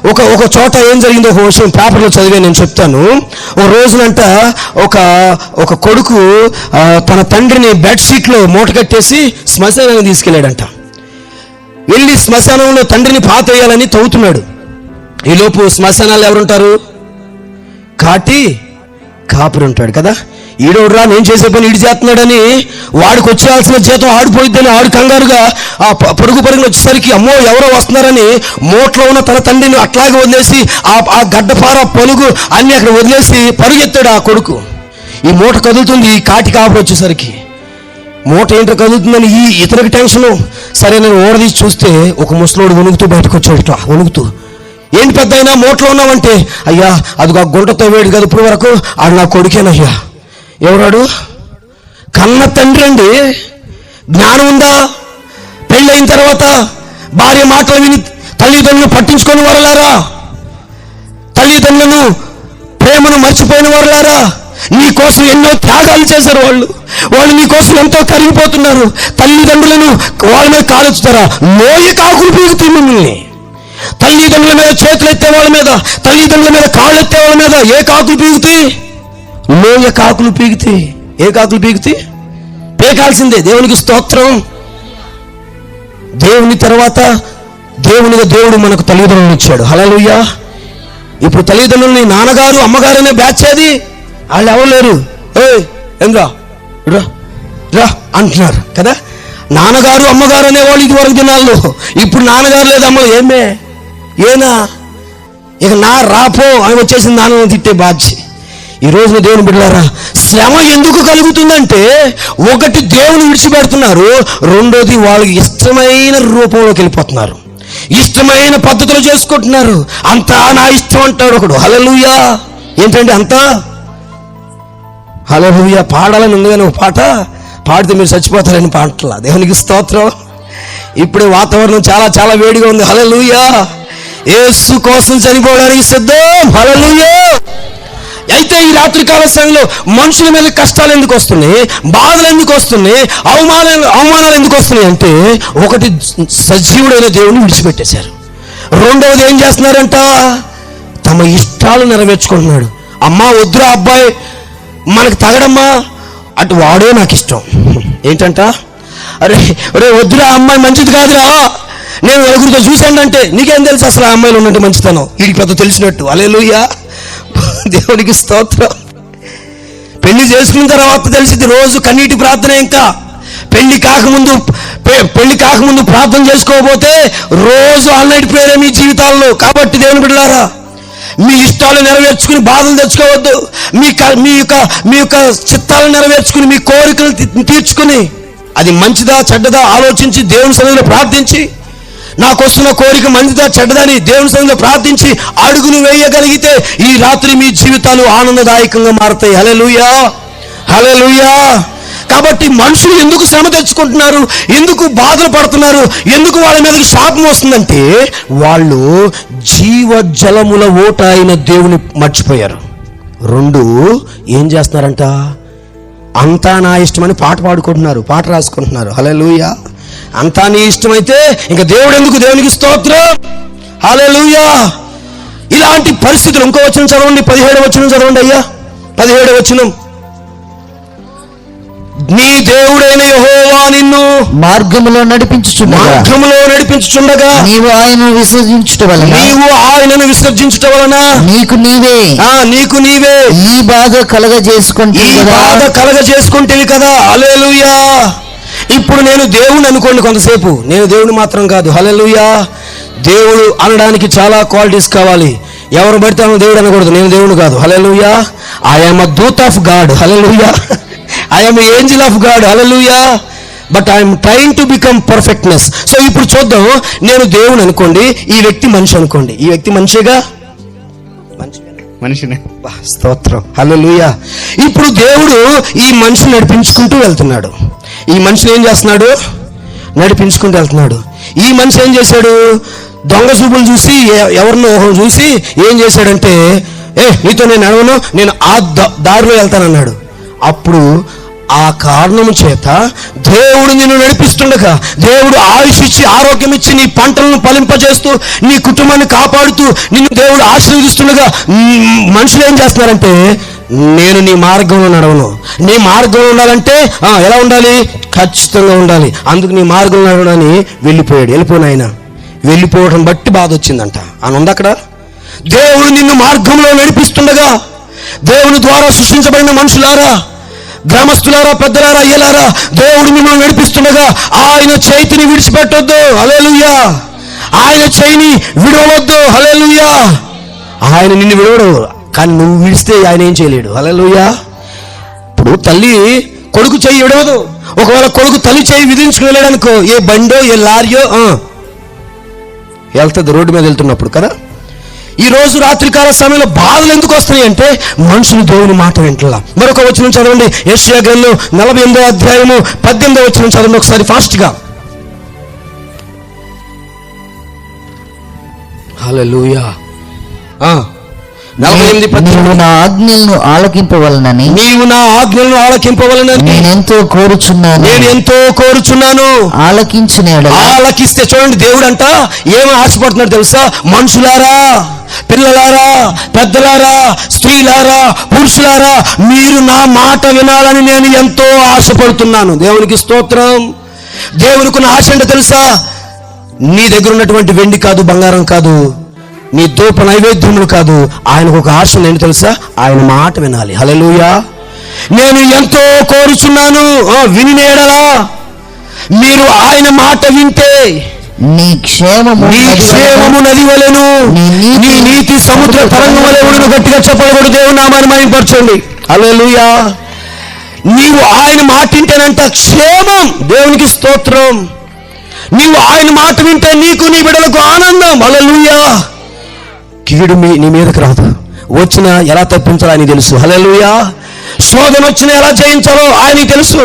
ఒక చోట ఏం జరిగిందో ఒక విషయం పేపర్లో చదివే నేను చెప్తాను. ఒక రోజునంట ఒక కొడుకు తన తండ్రిని బెడ్షీట్లో మూట కట్టేసి శ్మశానానికి తీసుకెళ్ళాడంట. వెళ్ళి శ్మశానంలో తండ్రిని పాత వేయాలని తవ్వుతున్నాడు. ఈలోపు శ్మశానాలు ఎవరుంటారు? కాపురు ఉంటాడు కదా. ఈడోడ్రా నేను చేసే పని ఈడు చేస్తున్నాడని వాడికి వచ్చేయాల్సిన జీతం ఆడిపోయిద్దని ఆడు కంగారుగా ఆ పరుగున వచ్చేసరికి అమ్మో ఎవరో వస్తున్నారని మోట్లో ఉన్న తన తండ్రిని అట్లాగే వదిలేసి ఆ గడ్డపార పలుగు అన్ని అక్కడ వదిలేసి పరుగెత్తాడు ఆ కొడుకు. ఈ మూట కదులుతుంది. కాపురు వచ్చేసరికి మూట ఏంటో కదులుతుందని ఇతనికి టెన్షను. సరే నేను ఓడదీసి చూస్తే ఒక ముసలోడు వణుకుతూ బయటకు వచ్చాడు. ఇట్లా వణుకుతూ, ఏంటి పెద్ద అయినా మూటలో ఉన్నావంటే, అయ్యా అది గుంటతో వేడి కదా ఇప్పుడు వరకు, ఆడు నా కొడుకేనయ్యా. ఎవరాడు? కన్న తండ్రి అండి. జ్ఞానం ఉందా? పెళ్ళైన తర్వాత భార్య మాటలు విని తల్లిదండ్రులను పట్టించుకొని వారలారా, తల్లిదండ్రులను ప్రేమను మర్చిపోయిన వారలారా, నీ కోసం ఎన్నో త్యాగాలు చేశారు. వాళ్ళు నీ కోసం ఎంతో కరిగిపోతున్నారు. తల్లిదండ్రులను వాళ్ళ మీద కాలుస్తారా? లోయ కాకులు పీగుతాయి మిమ్మల్ని. తల్లిదండ్రుల మీద చేతులు ఎత్తే వాళ్ళ మీద, తల్లిదండ్రుల మీద కాళ్ళు ఎత్తే వాళ్ళ మీద ఏ కాకులు పీగుతాయి? లోయ కాకులు పీగుతాయి. ఏ కాకులు పీగుతాయి? పీకాల్సిందే. దేవునికి స్తోత్రం. దేవుని తర్వాత దేవునిగా దేవుడు మనకు తల్లిదండ్రులను ఇచ్చాడు. హల్లెలూయా. ఇప్పుడు తల్లిదండ్రులని నాన్నగారు అమ్మగారనే బ్యాచ్ అది. వాళ్ళు ఎవరు లేరు. ఏం రా అంటున్నారు కదా. నాన్నగారు అమ్మగారు అనేవాళ్ళు ఇది వరకు దినాల్లో. ఇప్పుడు నాన్నగారు లేదు, అమ్మ ఏనా ఇక నా రాపో అని వచ్చేసింది నాన్న తిట్టే బాధ్య. ఈ రోజున దేవుని బిడ్డలారా, శ్రమ ఎందుకు కలుగుతుందంటే, ఒకటి దేవుని విడిచిపెడుతున్నారు, రెండోది వాళ్ళకి ఇష్టమైన రూపంలోకి వెళ్ళిపోతున్నారు, ఇష్టమైన పద్ధతులు చేసుకుంటున్నారు. అంతా నా ఇష్టం అంటాడు ఒకడు. హల్లెలూయా. ఏంటండి అంతా? హల్లెలూయా. పాడాలని ఉంది కానీ ఒక పాట పాడితే మీరు చచ్చిపోతారని పాటలా. దేవునికి స్తోత్రం. ఇప్పుడే వాతావరణం చాలా చాలా వేడిగా ఉంది. హల్లెలూయా. యేసు కోసం చనిపోవడానికి సిద్ధం. హల్లెలూయా. అయితే ఈ రాత్రికాల సమయంలో మనుషుల మీద కష్టాలు ఎందుకు వస్తున్నాయి, బాధలు ఎందుకు వస్తున్నాయి, అవమానాలు ఎందుకు వస్తున్నాయి అంటే, ఒకటి సజీవుడైన దేవుని విడిచిపెట్టేశారు. రెండవది ఏం చేస్తున్నారంట, తమ ఇష్టాలు నెరవేర్చుకుంటున్నాడు. అమ్మా వద్దురా అబ్బాయి మనకు తగడమ్మా, అటు వాడే నాకు ఇష్టం. ఏంటంట, అరే వద్దురా అమ్మాయి మంచిది కాదురా, నేను నలుగురితో చూశానంటే నీకేం తెలుసు అసలు ఆ అమ్మాయిలు ఉన్నట్టు మంచితనం, వీడికి పెద్ద తెలిసినట్టు. హల్లెలూయా. దేవునికి స్తోత్రం. పెళ్లి చేసుకున్న తర్వాత తెలిసింది రోజు కన్నీటి ప్రార్థన. ఇంకా పెళ్లి కాకముందు ప్రార్థన చేసుకోకపోతే రోజు ఆల్నైట్ ప్రేయర్ మీ జీవితాల్లో. కాబట్టి దేవుని బిడ్డలారా, మీ ఇష్టాలు నెరవేర్చుకుని బాధలు తెచ్చుకోవద్దు. మీ యొక్క చిత్తాలను నెరవేర్చుకుని మీ కోరికలు తీర్చుకుని, అది మంచిదా చెడ్డదా ఆలోచించి దేవుని సన్నిధిలో ప్రార్థించి, నాకు వస్తున్న కోరిక మంచిదా చెడ్డదని దేవుని సన్నిధిలో ప్రార్థించి అడుగులు వేయగలిగితే ఈ రాత్రి మీ జీవితాలు ఆనందదాయకంగా మారుతాయి. హల్లెలూయా. హల్లెలూయా. కాబట్టి మనుషులు ఎందుకు శ్రమ తెచ్చుకుంటున్నారు, ఎందుకు బాధలు పడుతున్నారు, ఎందుకు వాళ్ళ మీదకి శాపం వస్తుందంటే, వాళ్ళు జీవజలముల ఓట అయిన దేవుని మర్చిపోయారు. రెండు ఏం చేస్తున్నారంట, అంతా నా ఇష్టమని పాట పాడుకుంటున్నారు, పాట రాసుకుంటున్నారు. హల్లెలూయా. అంతా నీ ఇష్టమైతే ఇంకా దేవుడు ఎందుకు? దేవునికి స్తోత్రం. హల్లెలూయా. ఇలాంటి పరిస్థితులు ఇంకో వచనం చదవండి, 17వ వచనం చదవండి అయ్యా. 17వ వచనం, నీ దేవుడైన యెహోవా నిన్ను మార్గములో నడిపించుచుండగా నీవు ఆయనను విసర్జించుట వలన నీకు నీవే ఈ బాధ కలగజేసుకుంటేవి కదా. హల్లెలూయా. ఇప్పుడు నేను దేవుని అనుకోండి కొంతసేపు, నేను దేవుని మాత్రం కాదు. హల్లెలూయా. దేవుడు అనడానికి చాలా క్వాలిటీస్ కావాలి. ఎవరు పడితే దేవుడు అనకూడదు. నేను దేవుడు కాదు. హల్లెలూయా. ఐ యామ్ అ దూత్ of God. Hallelujah. I am angel of God. Hallelujah. But I'm trying to become perfectness. So ఇప్పుడు చూద్దాం, నేను దేవుని అనుకోండి, ఈ వ్యక్తి మనిషి అనుకోండి. ఈ వ్యక్తి మనిషిగా? మనిషినే. స్తోత్రం. హల్లెలూయా. ఇప్పుడు దేవుడు ఈ మనిషిని నడిపించుకుంటూ వెళ్తున్నాడు. ఈ మనిషిని ఏం చేస్తున్నాడు? నడిపించుకుంటూ వెళ్తున్నాడు. ఈ మనిషి ఏం చేశాడు? దొంగ చూపులు చూసి, ఎవరినో చూసి ఏం చేశాడంటే, నీతో నేను నడవను, నేను ఆ దారిలో వెళ్తానన్నాడు. అప్పుడు ఆ కారణము చేత దేవుడు నిన్ను నడిపిస్తుండగా, దేవుడు ఆయుష్ ఇచ్చి ఆరోగ్యం ఇచ్చి నీ పంటలను ఫలింపజేస్తూ నీ కుటుంబాన్ని కాపాడుతూ నిన్ను దేవుడు ఆశీర్వదిస్తుండగా మనుషులు ఏం చేస్తున్నారంటే, నేను నీ మార్గంలో నడవను. నీ మార్గంలో ఉండాలంటే ఎలా ఉండాలి? ఖచ్చితంగా ఉండాలి. అందుకు నీ మార్గంలో నడవడని వెళ్ళిపోయాడు. వెళ్ళిపోయిన ఆయన వెళ్ళిపోవడం బట్టి బాధ వచ్చిందంట. అని ఉంది అక్కడ. దేవుడు నిన్ను మార్గంలో నడిపిస్తుండగా, దేవుని ద్వారా సృష్టించబడిన మనుషులారా, గ్రామస్తులారా, పెద్దలారా, అయ్యలారా, దేవుడు మిమ్మల్ని నడిపిస్తుండగా ఆయన చేతిని విడిచిపెట్టొద్దు. హల్లెలూయా. ఆయన చేయిని విడవద్దు. హల్లెలూయా. ఆయన నిన్ను విడవడు, కానీ నువ్వు విడిస్తే ఆయన ఏం చేయలేడు. హల్లెలూయా. ఇప్పుడు తల్లి కొడుకు చెయ్యి విడవదు. ఒకవేళ కొడుకు తల్లి చేయి విధించుకుని వెళ్ళాడనుకో, ఏ బండో ఏ లారియో వెళ్తుంది రోడ్డు మీద వెళ్తున్నప్పుడు కదా. ఈ రోజు రాత్రికాల సమయంలో బాధలు ఎందుకు వస్తున్నాయి అంటే, మనుషులు దేవుని మాట వింటలా. మరొక వచనం చదవండి, యెషయా గ్రంథం 48వ అధ్యాయము 18వ వచనం చదవండి ఒకసారి ఫాస్ట్గా. హల్లెలూయా. 48:18. నీవు నా ఆజ్ఞలను ఆలకింపవలనని నేనెంతో కోరుచున్నాను. ఆలకిస్తే చూడండి, దేవుడు అంట ఏమి ఆశపడుతున్నాడు తెలుసా? మనుషులారా, పిల్లలారా, పెద్దలారా, స్త్రీలారా, పురుషులారా, మీరు నా మాట వినాలని నేను ఎంతో ఆశపడుతున్నాను. దేవునికి స్తోత్రం. దేవునికి ఉన్న ఆశ అంటే తెలుసా? నీ దగ్గర ఉన్నటువంటి వెండి కాదు, బంగారం కాదు, నీ ధూప నైవేద్యములు కాదు. ఆయనకు ఒక ఆశ ఏంటి తెలుసా? ఆయన మాట వినాలి. హల్లెలూయా. నేను ఎంతో కోరుచున్నాను. వినినేడలా మీరు ఆయన మాట వింటే నీ క్షేమము నది వలెను, నీ నీతి సముద్ర తరంగం వలె ఉండును. గట్టిగా చెప్పకూడదు. దేవుని నామాన్ని మహిమపరచండి. హల్లెలూయా. నీవు ఆయన మాట వింటేనంట క్షేమం. దేవునికి స్తోత్రం. నీవు ఆయన మాట వింటే నీకు నీ బిడ్డలకు ఆనందం. హల్లెలూయా. కీడు నీ మీదకి రాదు. వచ్చినా ఎలా తప్పించాలో ఆయనకి తెలుసు. హల్లెలూయా. శోధన వచ్చినా ఎలా జయించాలో ఆయనకి తెలుసు.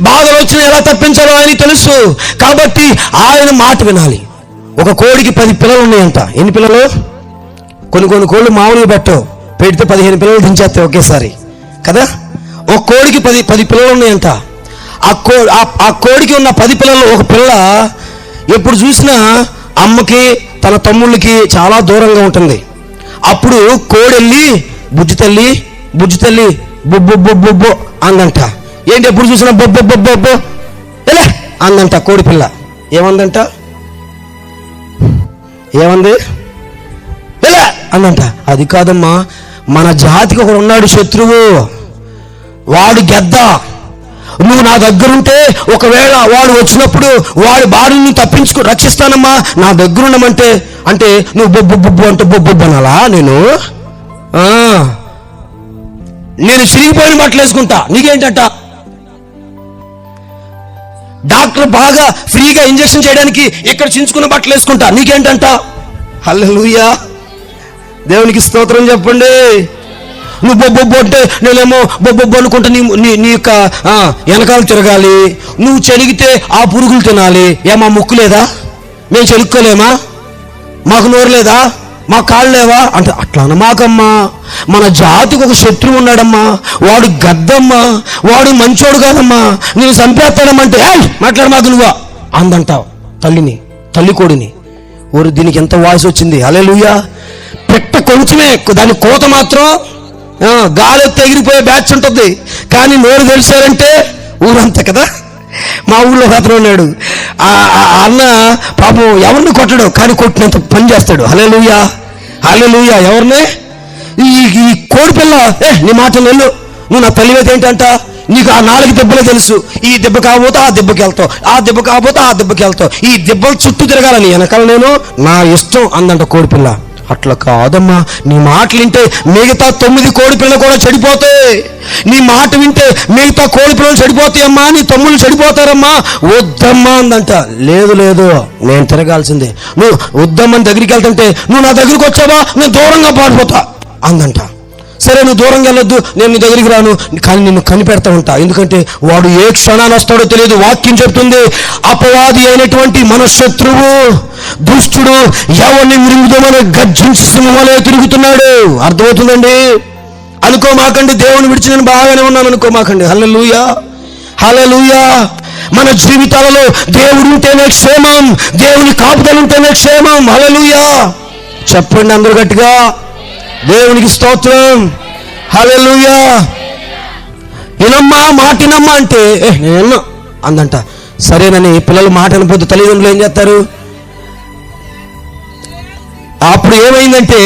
బాధలు వచ్చినా ఎలా తప్పించాలో ఆయనకి తెలుసు. కాబట్టి ఆయన మాట వినాలి. ఒక కోడికి 10 పిల్లలు ఉన్నాయంట. ఎన్ని పిల్లలు? కొన్ని కోళ్ళు మామూలుగా పెట్టవు, పెడితే 15 పిల్లలు దించేస్తాయి ఒకేసారి కదా. ఒక కోడికి 10 పిల్లలు ఉన్నాయంట. ఆ కోడికి ఉన్న 10 పిల్లలు ఒక పిల్ల ఎప్పుడు చూసినా అమ్మకి తన తమ్ముళ్ళకి చాలా దూరంగా ఉంటుంది. అప్పుడు కోడెళ్ళి బుజ్జి తల్లి బొబ్బొబ్బొబ్బొబ్బో అందంట. ఏంటి ఎప్పుడు చూసినా బొబ్బొబ్బొబ్బొబ్బో ఎలా అందంట కోడి పిల్ల. ఏమందంట? ఏమంది? ఎలా అందంట. అది కాదమ్మా, మన జాతికి ఒకడు ఉన్నాడు శత్రువు, వాడు గెద్ద. నువ్వు నా దగ్గరుంటే ఒకవేళ వాడు వచ్చినప్పుడు వాడి బారిని రక్షిస్తానమ్మా, నా దగ్గరుండమంటే. అంటే నువ్వు బొబ్బు అంటే బొబ్బు అనాలా? నేను చిరిగిపోయిన బట్టలు వేసుకుంటా, నీకేంటంట? డాక్టర్ బాగా ఫ్రీగా ఇంజెక్షన్ చేయడానికి ఇక్కడ చించుకున్న బట్టలు వేసుకుంటా, నీకేంటంట? హల్లెలూయా. దేవునికి స్తోత్రం చెప్పండి. నువ్వు బొబ్బొబ్బు అంటే నేనేమో బొబ్బొబ్బు అనుకుంటా నీ యొక్క వెనకాల తిరగాలి. నువ్వు చెలిగితే ఆ పురుగులు తినాలి. ఏమా ముక్కు లేదా? మేము చెలుక్కోలేమా? మాకు నోరు లేదా? మా కాళ్ళు లేవా? అంటే అట్లా అనమాకమ్మా. మన జాతికి ఒక శత్రువు ఉన్నాడమ్మా, వాడు గద్దమ్మా, వాడు మంచోడు కాదమ్మా, నేను చంపేస్తాడమ్మంటే మాట్లాడమాకు నువ్వా అందంటావు తల్లి కోడిని. ఓరు దీనికి ఎంత వాయిస్ వచ్చింది. హల్లెలూయా. పెట్ట కొంచెమే, దాని కోత మాత్రం గాలి ఎగిరిపోయే బ్యాచ్ ఉంటుంది. కానీ నోరు తెలిసారంటే ఊరంతా కదా. మా ఊళ్ళో ఒక అతను ఉన్నాడు. ఆ అన్న పాపం ఎవరిని కొట్టడు, కానీ కొట్టినంత పని చేస్తాడు. హల్లెలూయా. హల్లెలూయా. ఎవరిని? ఈ కోడి పిల్ల నీ మాటలు వెళ్ళు, నువ్వు నా తల్లివేత ఏంటంట, నీకు ఆ 4 దెబ్బలే తెలుసు. ఈ దెబ్బ కాబోతే ఆ దెబ్బకి వెళ్తావు, ఆ దెబ్బ కాబోతే ఆ దెబ్బకి వెళ్తావు, ఈ దెబ్బలు చుట్టూ తిరగాలని వెనకాల నేను నా ఇష్టం అందంట కోడి పిల్ల. అట్లా కాదమ్మా, నీ మాటలు వింటే మిగతా 9 కోడి పిల్లలు కూడా చెడిపోతాయి. నీ మాట వింటే మిగతా కోడి పిల్లలు చెడిపోతాయమ్మా, నీ తమ్ముళ్ళు చెడిపోతారమ్మా. వద్దమ్మా అందంట. లేదు నేను తిరగాల్సిందే. నువ్వు వద్దమ్మని దగ్గరికి వెళ్తుంటే నువ్వు నా దగ్గరికి వచ్చావా, నేను దూరంగా పాడిపోతా అందంట. సరే నువ్వు దూరంగా వెళ్ళొద్దు, నేను నీ దగ్గరికి రాను, కానీ నిన్ను కనిపెడతా ఉంటా. ఎందుకంటే వాడు ఏ క్షణాన్ని వస్తాడో తెలియదు. వాక్యం చెప్తుంది, అపవాది అయినటువంటి మన శత్రువు దుష్టుడు ఎవరిని మృంగుదామని గర్జించి సింహంలో తిరుగుతున్నాడు. అర్థమవుతుందండి? అనుకోమాకండి దేవుని విడిచి నేను బాగానే ఉన్నాను అనుకోమాకండి. హల్లెలూయా. హల్లెలూయా. మన జీవితాలలో దేవుడు ఉంటేనే క్షేమం, దేవుని కాపుదల ఉంటేనే క్షేమం. హల్లెలూయా. చెప్పండి అందరూ గట్టిగా, దేవునికి స్తోత్రం. హల్లెలూయా. వినమ్మా, మాటినమ్మా అంటే నేను అందంట. సరేనని పిల్లలు మాట వినకపోతే తల్లిదండ్రులు ఏం చేస్తారు? అప్పుడు ఏమైందంటే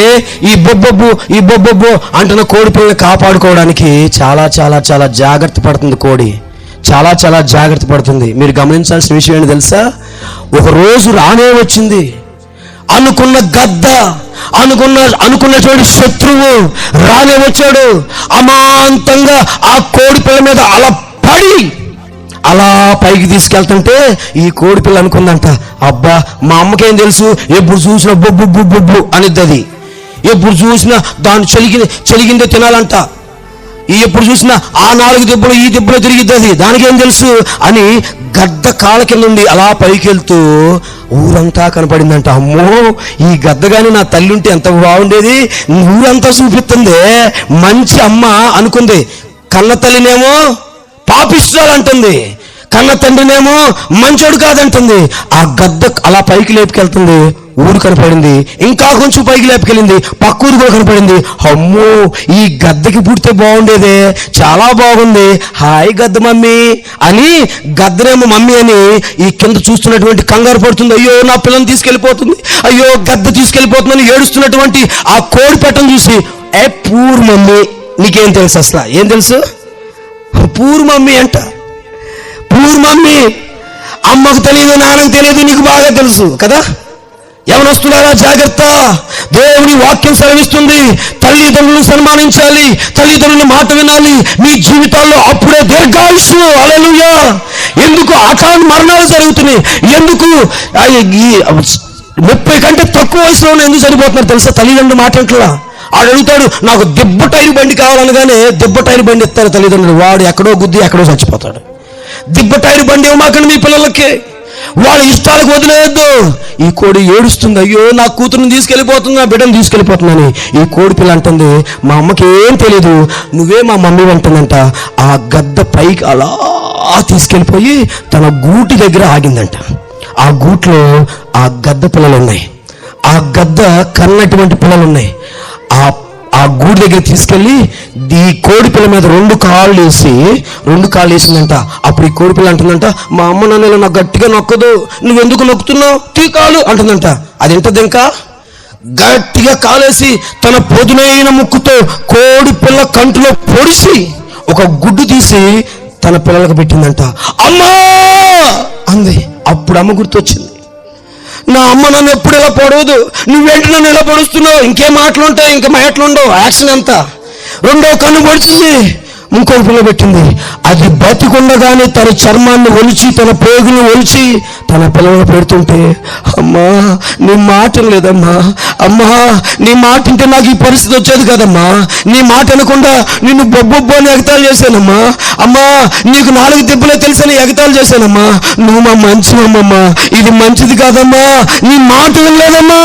ఈ బొబ్బొబ్బు అంటున్న కోడి పిల్లల్ని కాపాడుకోవడానికి చాలా చాలా చాలా జాగ్రత్త పడుతుంది కోడి, చాలా చాలా జాగ్రత్త పడుతుంది. మీరు గమనించాల్సిన విషయం ఏంటి తెలుసా? ఒక రోజు రానే వచ్చింది, అనుకున్న గద్ద, అనుకున్నటువంటి శత్రువు రానే వచ్చాడు. అమాంతంగా ఆ కోడి పిల్ల మీద అలా పడి అలా పైకి తీసుకెళ్తుంటే ఈ కోడి పిల్ల అనుకుందంట, అబ్బా మా అమ్మకేం తెలుసు, ఎప్పుడు చూసినా బొబ్బు బొబ్బు బొబ్బు అనిద్ది. అది ఎప్పుడు చూసినా దాన్ని చెలిగిందే తినాలంట, ఎప్పుడు చూసినా ఆ 4 దెబ్బలు ఈ దెబ్బలు తిరిగిద్ది, అది దానికేం తెలుసు అని గద్ద కాళ్ళ కింద నుండి అలా పైకి వెళ్తూ ఊరంతా కనపడిందంట. అమ్మో, ఈ గద్ద గాని నా తల్లి ఉంటే ఎంత బాగుండేది, ఊరంతా చూపిస్తుంది, మంచి అమ్మ అనుకుంది. కన్న తల్లినేమో పాపిష్టాలు అంటుంది, కన్న తండ్రినేమో మంచోడు కాదంటుంది. ఆ గద్ద అలా పైకి లేపుకెళ్తుంది, ఊరు కనపడింది. ఇంకా కొంచెం పైకి లేపుకెళ్ళింది, పక్క ఊరు కూడా కనపడింది. అమ్మో, ఈ గద్దకి పుడితే బాగుండేదే, చాలా బాగుంది, హాయ్ గద్ద మమ్మీ అని గద్దనేమో మమ్మీ అని ఈ కింద చూస్తున్నటువంటి కంగారు పడుతుంది. అయ్యో నా పిల్లని తీసుకెళ్ళిపోతుంది, అయ్యో గద్ద తీసుకెళ్ళిపోతుందని ఏడుస్తున్నటువంటి ఆ కోడి పెట్టను చూసి, పూర్ మమ్మీ, నీకేం తెలుసు అసలు, ఏం తెలుసు? పూర్ మమ్మీ అంట. పూర్ మమ్మీ, అమ్మకు తెలియదు, నాన్నకు తెలియదు, నీకు బాగా తెలుసు కదా. యవనస్తులారా జాగ్రత్త, దేవుని వాక్యం సెలవిస్తుంది, తల్లిదండ్రులను సన్మానించాలి, తల్లిదండ్రుల మాట వినాలి మీ జీవితాల్లో, అప్పుడే దీర్ఘాయుషు. హల్లెలూయా. ఎందుకు అకాల మరణాలు జరుగుతున్నాయి? ఎందుకు 30 కంటే తక్కువ వయసులోనే ఎందుకు చనిపోతున్నారు తెలుసా? తల్లిదండ్రులు మాట వింటలా. ఆడు అడుగుతాడు, నాకు దెబ్బ టైరు బండి కావాలనగానే దెబ్బ టైరు బండి ఇస్తారు తల్లిదండ్రులు, వాడు ఎక్కడో గుద్ది ఎక్కడో చచ్చిపోతాడు. దిబ్బ టైరు బండి ఇవ్వమాకండి మీ పిల్లలకి, వాళ్ళ ఇష్టాలకు వదిలేయద్దు. ఈ కోడి ఏడుస్తుంది, అయ్యో నా కూతురుని తీసుకెళ్ళిపోతుంది, నా బిడ్డను తీసుకెళ్ళిపోతుందని. ఈ కోడి పిల్ల అంటుంది, మా అమ్మకి ఏం తెలియదు, నువ్వే మా మమ్మీ అంటుందంట. ఆ గద్ద పైకి అలా తీసుకెళ్ళిపోయి తన గూటి దగ్గర ఆగిందంట. ఆ గూట్లో ఆ గద్ద పిల్లలు ఉన్నాయి, ఆ గద్ద కన్నటువంటి పిల్లలు ఉన్నాయి. ఆ గూడి దగ్గర తీసుకెళ్ళి ఈ కోడి పిల్ల మీద 2 కాళ్ళు వేసిందంట. అప్పుడు ఈ కోడి పిల్ల అంటుందంట, మా అమ్మ నన్ను నాకు గట్టిగా నొక్కదు, నువ్వెందుకు నొక్కుతున్నావు, తీకాలు అంటుందంట. అది ఏంటది, ఇంకా గట్టిగా కాలేసి తన పొదునైన ముక్కుతో కోడి పిల్ల కంటిలో పొడిచి ఒక గుడ్డు తీసి తన పిల్లలకు పెట్టిందంట. అమ్మా అంది. అప్పుడు అమ్మ గుర్తొచ్చింది, నా అమ్మ నన్ను ఎప్పుడు ఇలా పొడవదు, నువ్వేంటి నన్ను ఇలా పొడుస్తున్నావు, ఇంకేం మాటలు ఉంటాయి, ఇంకా మాటలు ఉండవు, యాక్షన్ ఎంత. 2వ కన్ను పొడిచింది, ఇంకో పిల్ల పెట్టింది. అది బతికుండగానే తన చర్మాన్ని ఒలిచి, తన పేగుని ఒలిచి తన పిల్లలు పెడుతుంటే, అమ్మా నీ మాట లేదమ్మా, అమ్మా నీ మాట వింటే నాకు ఈ పరిస్థితి వచ్చేది కదమ్మా, నీ మాట వినకుండా నిన్ను బొబ్బొబ్బు అని ఎగతాళి చేశానమ్మా, అమ్మా నీకు 4 దెబ్బలే తెలుసని ఎగతాళి చేశానమ్మా, నువ్వు మా మంచి అమ్మమ్మా, ఇది మంచిది కాదమ్మా, నీ మాట వినలేదమ్మా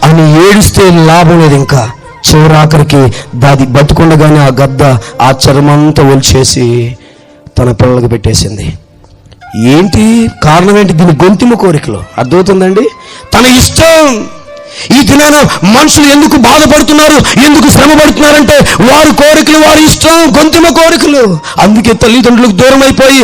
అని ఏడిస్తే లాభం లేదు. ఇంకా చివరాఖరికి దాది బతుకుండగానే ఆ గద్ద ఆ చర్మంతా ఒలిచేసి తన పిల్లలకు పెట్టేసింది. ఏంటి కారణం ఏంటి? దీని గొంతుమ కోరికలు. అర్థమవుతుందండి? తన ఇష్టం. ఈ దినాన మనుషులు ఎందుకు బాధపడుతున్నారు, ఎందుకు శ్రమ పడుతున్నారంటే వారి కోరికలు, వారి ఇష్టం, గొంతుమ కోరికలు. అందుకే తల్లిదండ్రులకు దూరం అయిపోయి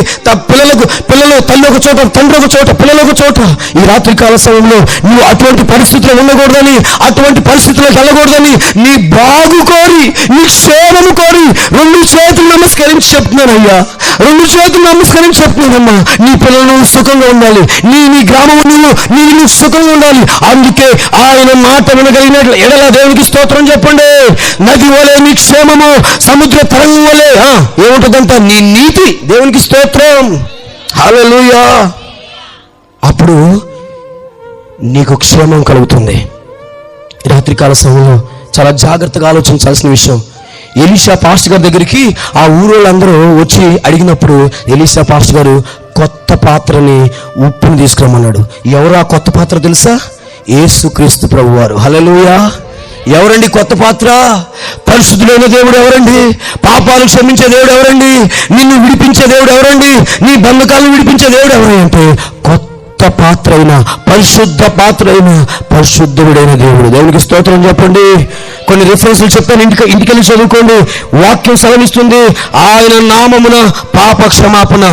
పిల్లలు తల్లి ఒక చోట, తండ్రి ఒక చోట, పిల్లలు ఒక చోట. ఈ రాత్రికాల సమయంలో నువ్వు అటువంటి పరిస్థితుల్లో ఉండకూడదని, అటువంటి పరిస్థితుల్లోకి వెళ్ళకూడదని, నీ బాగు కోరి, నీ క్షేమము కోరి 2 చేతులు నమస్కరించి చెప్తున్నాను అయ్యా, 2 చేతులు నమస్కరించి చెప్తున్నానమ్మా. నీ పిల్లలు సుఖంగా ఉండాలి, నీ గ్రామము నువ్వు సుఖంగా ఉండాలి. అందుకే ఆయన మాట వినగలిగినట్లు ఎడల దేవునికి స్తోత్రం చెప్పండి. నది వలె నీ క్షేమము, సముద్ర తరంగం వలె ఏముంటుందంట నీ నీతి. దేవునికి స్తోత్రం. హల్లెలూయా. అప్పుడు నీకు క్షేమం కలుగుతుంది. రాత్రికాల సమయంలో చాలా జాగ్రత్తగా ఆలోచించాల్సిన విషయం. ఎలీషా పాస్టర్ గారి దగ్గరికి ఆ ఊరోళ్ళందరూ వచ్చి అడిగినప్పుడు ఎలీషా పాస్టర్ గారు కొత్త పాత్రని, ఉప్పుని తీసుకురమ్మన్నాడు. ఎవరు ఆ కొత్త పాత్ర తెలుసా? యేసుక్రీస్తు ప్రభువారు. హల్లెలూయా. ఎవరండి కొత్త పాత్ర? పరిశుద్ధుడైన దేవుడు ఎవరండి? పాపాలు క్షమించే దేవుడు ఎవరండి? నిన్ను విడిపించే దేవుడు ఎవరండి? నీ బంధకాలను విడిపించే దేవుడు ఎవరండి అంటే కొత్త పాత్ర అయిన, పరిశుద్ధ పాత్ర అయిన, పరిశుద్ధుడైన దేవుడు. దేవునికి స్తోత్రం చెప్పండి. కొన్ని రిఫరెన్స్లు చెప్తాను, ఇంటికెళ్ళి చదువుకోండి. వాక్యం సెలవిస్తుంది, ఆయన నామమున పాప క్షమాపణ.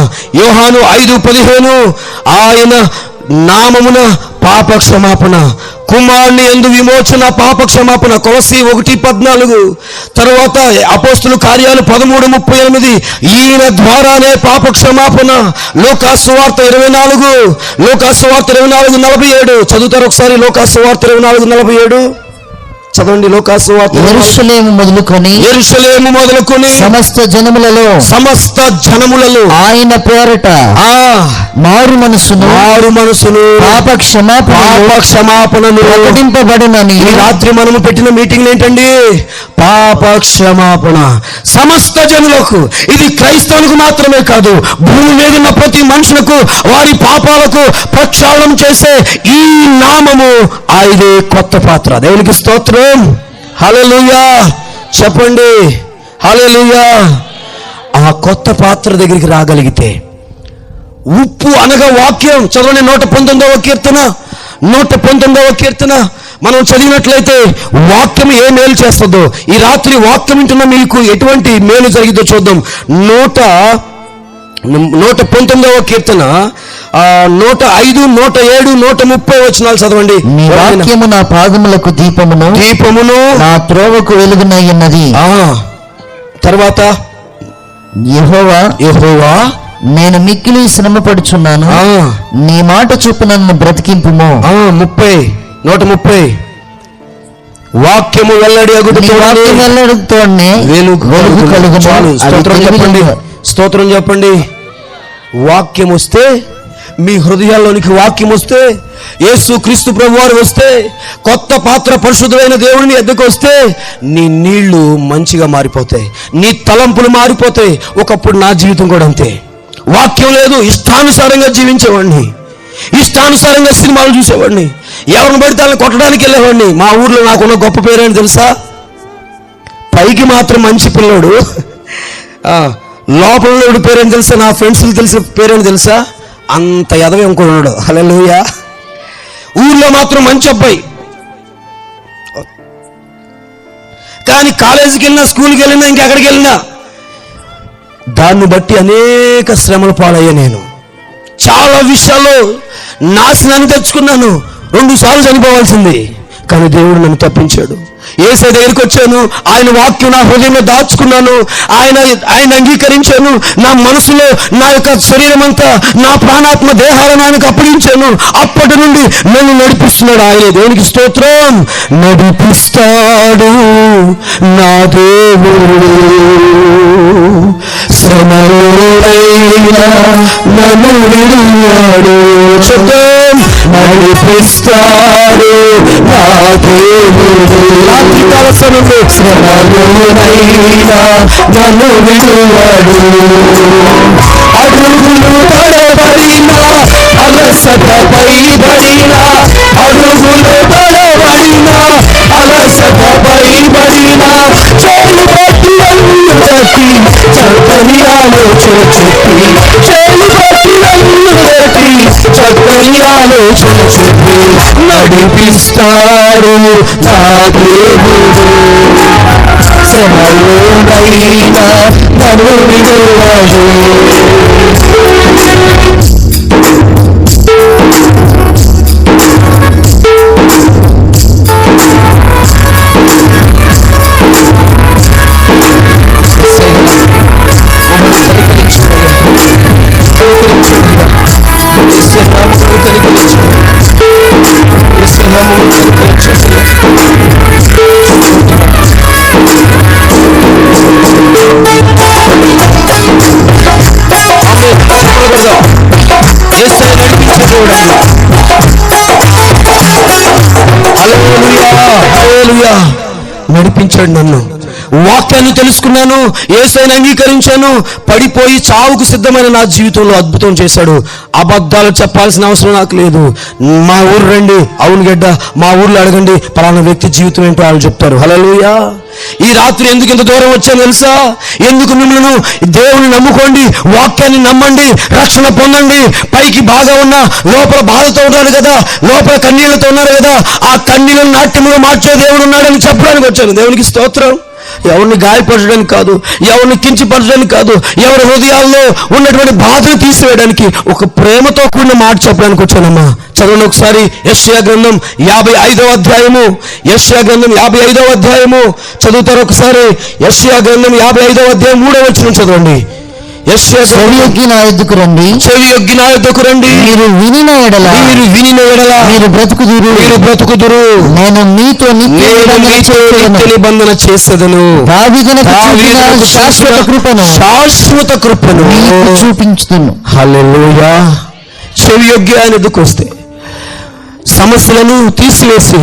యోహాను 5:15 ఆయన నామమున పాప క్షమాపణ, కుమారుని యందు విమోచన, పాప క్షమాపణ. కొలస్సీ 1:14. తర్వాత అపోస్తుల కార్యాలు 13:38 ఈయన ద్వారానే పాప క్షమాపణ. లూకాసు సువార్త 24, లూకాసు సువార్త 24:47 చదువుతారు ఒకసారి. లూకాసు సువార్త 24:47 చదవండి. లూకాసు సువార్త. యెరూషలేము మొదలుకొని సమస్త జనములలో ఆయన పేరట మారు మనసును పాప క్షమాపణను ప్రకటింపబడునని. ఈ రాత్రి మనము పెట్టిన మీటింగ్ ఏంటండి? పాప క్షమాపణ సమస్త జనులకు. ఇది క్రైస్తవులకు మాత్రమే కాదు, భూమి మీద ఉన్న ప్రతి మనుషులకు వారి పాపాలకు ప్రక్షాళన చేసే ఈ నామము ఆయనే కొత్త పాత్ర. దేవునికి స్తోత్రం. హల్లెలూయా చెప్పండి. హల్లెలూయా. ఆ కొత్త పాత్ర దగ్గరికి రాగలిగితే, ఉప్పు అనగా వాక్యం. చదవండి 119వ కీర్తన మనం చదివినట్లయితే వాక్యం ఏ మేలు చేస్తుందో, ఈ రాత్రి వాక్యం వింటున్న మీకు ఎటువంటి మేలు జరిగిందో చూద్దాం. 119వ కీర్తన 105, 107, 130 వచనాలు చదవండి. నీ వాక్యము నా పాదములకు దీపమును నా త్రోవకు వెలుగునయ్యున్నది. తర్వాత యెహోవా నేను మిక్కిలి శ్రమపడుచున్నాను, నీ మాట చొప్పున నన్ను బ్రతికింపుము. 130 వాక్యము వెల్లడితోనే వెలుగు కలుగును. స్తోత్రం చెప్పండి. వాక్యం వస్తే, మీ హృదయాల్లోనికి వాక్యం వస్తే, యేసు క్రీస్తు ప్రభువారు వస్తే, కొత్త పాత్ర పరిశుద్ధమైన దేవుడిని ఎద్దకు వస్తే, నీ నీళ్లు మంచిగా మారిపోతాయి, నీ తలంపులు మారిపోతాయి. ఒకప్పుడు నా జీవితం కూడా అంతే. వాక్యం లేదు, ఇష్టానుసారంగా జీవించేవాడిని, ఇష్టానుసారంగా సినిమాలు చూసేవాడిని, ఎవరిని పడితే వాళ్ళని కొట్టడానికి వెళ్ళేవాడిని. మా ఊర్లో నాకున్న గొప్ప పేరేంటి తెలుసా? పైకి మాత్రం మంచి పిల్లోడు, లోపల పేరేంటి తెలుసా? నా ఫ్రెండ్స్కి తెలిసిన పేరేంటి తెలుసా? అంత ఎదవ ఇంకోడు. హల్లెలూయా. ఊర్లో మాత్రం మంచి అబ్బాయి, కానీ కాలేజీకి వెళ్ళినా, స్కూల్కి వెళ్ళినా, ఇంకెక్కడికి వెళ్ళినా దాన్ని బట్టి అనేక శ్రమల పాలయ్యా. నేను చాలా విషయాల్లో నాశనాన్ని తెచ్చుకున్నాను. 2 సార్లు చనిపోవాల్సింది, కానీ దేవుడు నన్ను తప్పించాడు. యేసయ్య దగ్గరికి వచ్చాను, ఆయన వాక్యం నా హృదయంలో దాచుకున్నాను, ఆయన అంగీకరించాను. నా మనసులో నా యొక్క శరీరం అంతా, నా ప్రాణాత్మ దేహాలను ఆయనకు అప్పగించాను. అప్పటి నుండి నన్ను నడిపిస్తున్నాడు ఆయన. దేవునికి స్తోత్రం. నడిపిస్తాడు నా దేవుడు, శ్రమలోనైనా నన్ను విడువడు. నడిపిస్తాడు నా దేవుడు, రాత్రికాల సమయంలో శ్రమలోనైనా నన్ను విడువడు. అడుగులు తడబడినా, అలసటపై బడినా, అడుగులు తడబడినా, అలసటపై బడినా, చేలు పట్టి నన్ను తట్టి, చక్కని ఆలోచన చెప్పి, చేలు పట్టి నన్ను తట్టి, చక్కని ఆలోచన చెప్పి, నడిపిస్తాడు నా దేవుడు, శ్రమలోనైనా నన్ను విడువడు. నడిపించాడు నన్ను. వాక్యాన్ని తెలుసుకున్నాను, యేసయ్యను అంగీకరించాను, పడిపోయి చావుకు సిద్ధమైన నా జీవితంలో అద్భుతం చేశాడు. అబద్ధాలు చెప్పాల్సిన అవసరం నాకు లేదు. మా ఊరు రండి, అవును గడ్డ, మా ఊర్లో అడగండి, పలానా వ్యక్తి జీవితం ఏంటో వాళ్ళు చెప్తారు. హల్లెలూయా. ఈ రాత్రి ఎందుకు ఇంత దూరం వచ్చాను తెలుసా? ఎందుకు మిమ్మల్ని దేవుని నమ్ముకోండి, వాక్యాన్ని నమ్మండి, రక్షణ పొందండి. పైకి బాగా ఉన్నా లోపల బాధతో ఉన్నారు కదా, లోపల కన్నీళ్లతో ఉన్నారు కదా, ఆ కన్నీళ్ళను నాట్యముగా మార్చే దేవుడు ఉన్నాడని చెప్పడానికి వచ్చాను. దేవునికి స్తోత్రం. ఎవరిని గాయపరచడానికి కాదు, ఎవరిని కించపరచడానికి కాదు, ఎవరి హృదయాల్లో ఉన్నటువంటి బాధను తీసివేయడానికి, ఒక ప్రేమతో కూడిన మాట చెప్పడానికి వచ్చానమ్మా. చదవండి ఒకసారి యెషయా గ్రంథం 55వ అధ్యాయము. యెషయా గ్రంథం 55వ అధ్యాయము చదువుతారు ఒకసారి. యెషయా గ్రంథం 55వ అధ్యాయం 3వ వచనం చదవండి. చెవియొగ్గి నా యొద్దకు రండి, చెవియొగ్గి నా యొద్దకు రండి, మీరు వినిన ఎడల మీరు బ్రతుకుదురు, నేను మీతో నిత్య నిబంధన చేసేదను, శాశ్వత కృపను చూపించుతాను. హల్లెలూయా. చెవియొగ్గి ఆయన ఎదుకు వస్తే సమస్యలను తీసివేసి,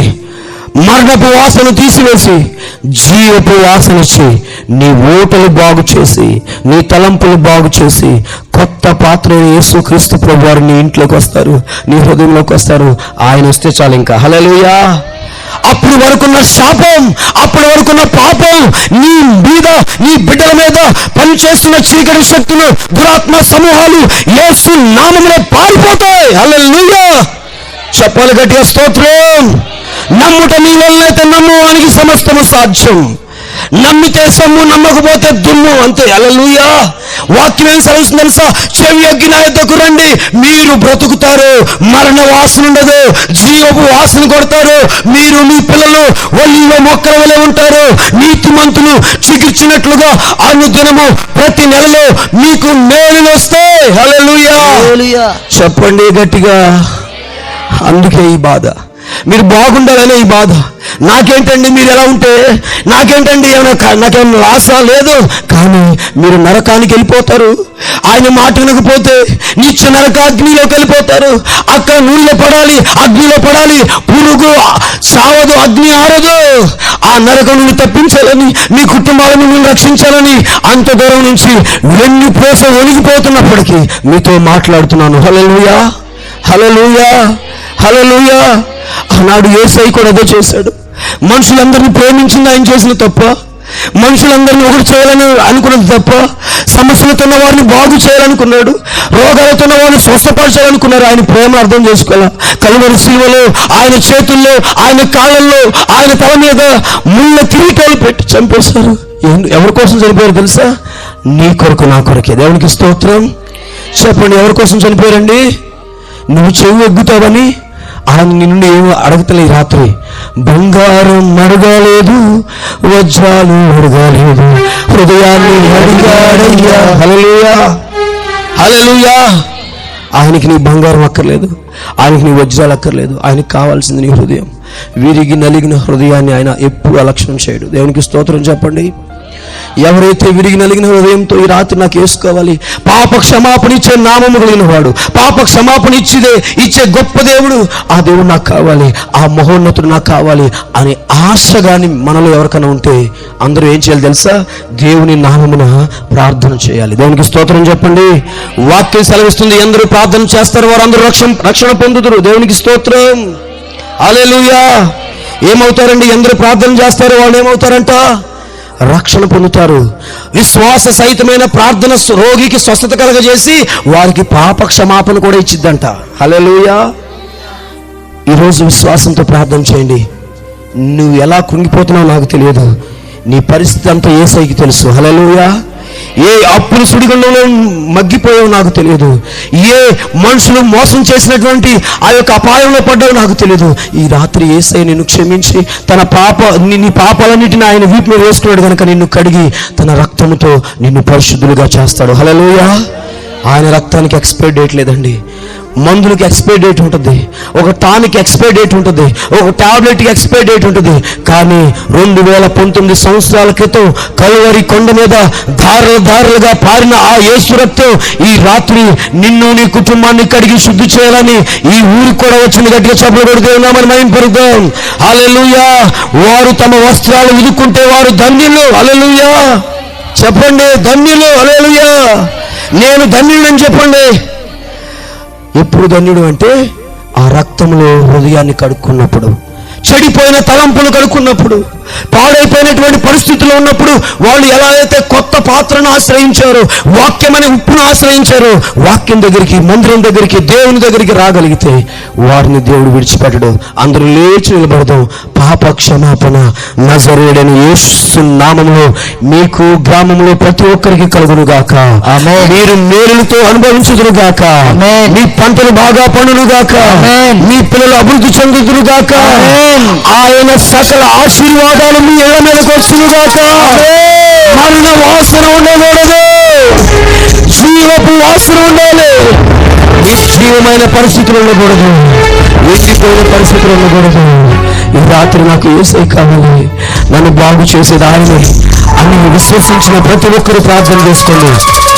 మరణపు వాసన తీసివేసి, జీవపు వాసన ఇచ్చి, నీ ఓటలు బాగు చేసి, నీ తలంపులు బాగు చేసి, కొత్త పాత్ర యేసుక్రీస్తు ప్రభువారు నీ ఇంట్లోకి వస్తారు, నీ హృదయంలోకి వస్తారు. ఆయన వస్తే చాలు ఇంకా. హల్లెలూయా. అప్పుడు వరకున్న శాపం, అప్పటి వరకున్న పాపం, నీ మీద, నీ బిడ్డల మీద పనిచేస్తున్న చీకటి శక్తులు, దురాత్మ సమూహాలు యేసు నామములో పారిపోతాయి. హల్లెలూయా. చెప్పాలి గట్టిగా స్తోత్రం. నమ్ముట నీ వల్లైతే నమ్మువానికి సమస్తము సాధ్యం. నమ్మితే సొమ్ము, నమ్మకపోతే దుమ్ము, అంతే. హల్లెలూయా. వాక్యం ఏం సెలవుస్తుంది తెలుసా? చెవియొగ్గి నా యొద్దకు రండి, మీరు బ్రతుకుతారు, మరణ వాసన ఉండదు, జీవపు వాసన కొడతారు. మీరు, మీ పిల్లలు ఒలివ మొక్కల వలె ఉంటారు. నీతిమంతులు చికిర్చినట్లుగా అనుదినము ప్రతి నెలలో మీకు మేలులు వస్తాయి. హల్లెలూయా. చెప్పండి గట్టిగా. అందుకే ఈ బాధ, మీరు బాగుండాలనే ఈ బాధ. నాకేంటండి మీరు ఎలా ఉంటే, నాకేంటండి నాకేమన్నా ఆశ లేదు, కానీ మీరు నరకానికి వెళ్ళిపోతారు. ఆయన మాట వినకపోతే నిత్య నరకాగ్నిలోకి వెళ్ళిపోతారు. అక్కడ నూనెలో పడాలి, అగ్నిలో పడాలి. పురుగు చావదు, అగ్ని ఆరదు. ఆ నరకం నుండి తప్పించాలని, మీ కుటుంబాలను మీరు రక్షించాలని అంత దూరం నుంచి వెన్ను పోస ఒలిగిపోతున్నప్పటికీ మీతో మాట్లాడుతున్నాను. హల్లెలూయా, హల్లెలూయా, హల్లెలూయా. ఆనాడు యేసయ్య కూడా అదే చేశాడు. మనుషులందరినీ ప్రేమించింది ఆయన చేసిన తప్ప, మనుషులందరినీ ఒకటి చేయాలని అనుకున్నది తప్ప, సమస్యలతో ఉన్న వారిని బాగు చేయాలనుకున్నాడు, రోగాలతో ఉన్న వారిని స్వస్థపరచాలనుకున్నారు. ఆయన ప్రేమ అర్థం చేసుకోవాలి. కలువరి శిలువలో, ఆయన చేతుల్లో, ఆయన కాళ్ళల్లో, ఆయన తల మీద ముళ్ళ కిరీటాలు పెట్టి చంపేశారు. ఎవరి కోసం చనిపోయారు తెలుసా? నీ కొరకు, నా కొరకే. దేవునికి స్తోత్రం. చెప్పండి, ఎవరి కోసం చనిపోయారండి? నువ్వు చెవి ఎగ్గుతావని ఆయన నిన్ను ఏమో అడగతలే. రాత్రి బంగారం అడగలేదు, వజ్రాలు అడగలేదు, హృదయాన్ని అడిగాడయ్యా. హల్లెలూయా, హల్లెలూయా. ఆయనకి నీ బంగారం అక్కర్లేదు, ఆయనకి నీ వజ్రాలు అక్కర్లేదు. ఆయనకి కావాల్సింది నీ హృదయం. విరిగి నలిగిన హృదయాన్ని ఆయన ఎప్పుడు అలక్ష్యం చేయడు. దేవునికి స్తోత్రం చెప్పండి. ఎవరైతే విరిగి నలిగిన హృదయంతో ఈ రాత్రి నాకు వేసుకోవాలి, పాప క్షమాపణ ఇచ్చే నామము కలిగిన వాడు, పాప క్షమాపణ ఇచ్చే గొప్ప దేవుడు, ఆ దేవుడు నాకు కావాలి, ఆ మహోన్నతుడు నాకు కావాలి అనే ఆశ కానీ మనలో ఎవరికైనా ఉంటే అందరూ ఏం చేయాలి తెలుసా? దేవుని నామమున ప్రార్థన చేయాలి. దేవునికి స్తోత్రం చెప్పండి. వాక్యం సెలవిస్తుంది, ఎందరూ ప్రార్థన చేస్తారు వారు అందరూ రక్షణ పొందుదురు. దేవునికి స్తోత్రం. హల్లెలూయా. ఏమవుతారండి? ఎందరూ ప్రార్థన చేస్తారు వాళ్ళు ఏమవుతారంట? రక్షణ పొందుతారు. విశ్వాస సహితమైన ప్రార్థన రోగికి స్వస్థత కలగజేసి వారికి పాప క్షమాపణ కూడా ఇచ్చిద్దంట. హల్లెలూయా. ఈరోజు విశ్వాసంతో ప్రార్థన చేయండి. నువ్వు ఎలా కృంగిపోతున్నావు నాకు తెలియదు, నీ పరిస్థితి అంతా యేసయ్యకి తెలుసు. హల్లెలూయా. ఏ అప్పుల సుడిగుండంలో మగ్గిపోయావు నాకు తెలియదు, ఏ మనుషులు మోసం చేసినటువంటి ఆ యొక్క అపాయంలో పడ్డావు నాకు తెలియదు. ఈ రాత్రి యేసయ్య నిన్ను క్షమించి నీ పాపాలన్నిటిని ఆయన వీపు మీద వేసుకున్నాడు కనుక నిన్ను కడిగి తన రక్తముతో నిన్ను పరిశుద్ధులుగా చేస్తాడు. హల్లెలూయా. ఆయన రక్తానికి ఎక్స్పైరీ డేట్ లేదండి. మందులకి ఎక్స్పైరీ డేట్ ఉంటుంది, ఒక టానిక్ ఎక్స్పైరీ డేట్ ఉంటుంది, ఒక టాబ్లెట్కి ఎక్స్పైరీ డేట్ ఉంటుంది. కానీ 2019 సంవత్సరాల క్రితం కలువరి కొండ మీద ధారలుగా పారిన ఆ యేసు రక్తం ఈ రాత్రి నిన్ను నీ కుటుంబాన్ని కడిగి శుద్ధి చేయాలని ఈ ఊరికి కూడా వచ్చింది. గట్టిగా చప్పట్లు కొడుతూ ఉన్నామని మహింపరుద్దాం. హల్లెలూయా. వారు తమ వస్త్రాలు ఉదుక్కుంటే వారు ధన్యులు. హల్లెలూయా. చెప్పండి, ధన్యులు. హల్లెలూయా. నేను ధన్యుడని చెప్పండి. ఎప్పుడు ధన్యుడు అంటే ఆ రక్తంలో హృదయాన్ని కడుక్కున్నప్పుడు, చెడిపోయిన తలంపులు కడుక్కున్నప్పుడు, పాడైపోయినటువంటి పరిస్థితుల్లో ఉన్నప్పుడు వాళ్ళు ఎలా అయితే కొత్త పాత్రను ఆశ్రయించారో, వాక్యం అనే ఉప్పును ఆశ్రయించారో, వాక్యం దగ్గరికి, మందిరం దగ్గరికి, దేవుని దగ్గరికి రాగలిగితే వారిని దేవుడు విడిచిపెట్టడు. అందరూ లేచి నిలబడదాం. పాప క్షమాపణ నజరేయుడైన యేసు నామములో మీకు గ్రామంలో ప్రతి ఒక్కరికి కలుగును గాక. మీరు మేలులతో అనుభవించుదురు గాక. మీ పంటలు బాగా పండును గాక. మీ పిల్లలు అభివృద్ధి చెందుదురు గాక. ఆయన సకల ఆశీర్వాదాలు మీ ఇళ్ల మీదకి వచ్చును గాక. మరణ వాసన ఉండకూడదు, జీవపు వాసన ఉండాలి. నిర్జీవమైన పరిస్థితులు ఉండకూడదు, ఎండిపోయిన పరిస్థితులు ఉండకూడదు. ఈ రాత్రి నాకు యేసయ్య కావాలి, నన్ను బాగు చేసేది ఆయనే అని విశ్వసించిన ప్రతి ఒక్కరూ ప్రార్థన చేసుకోండి.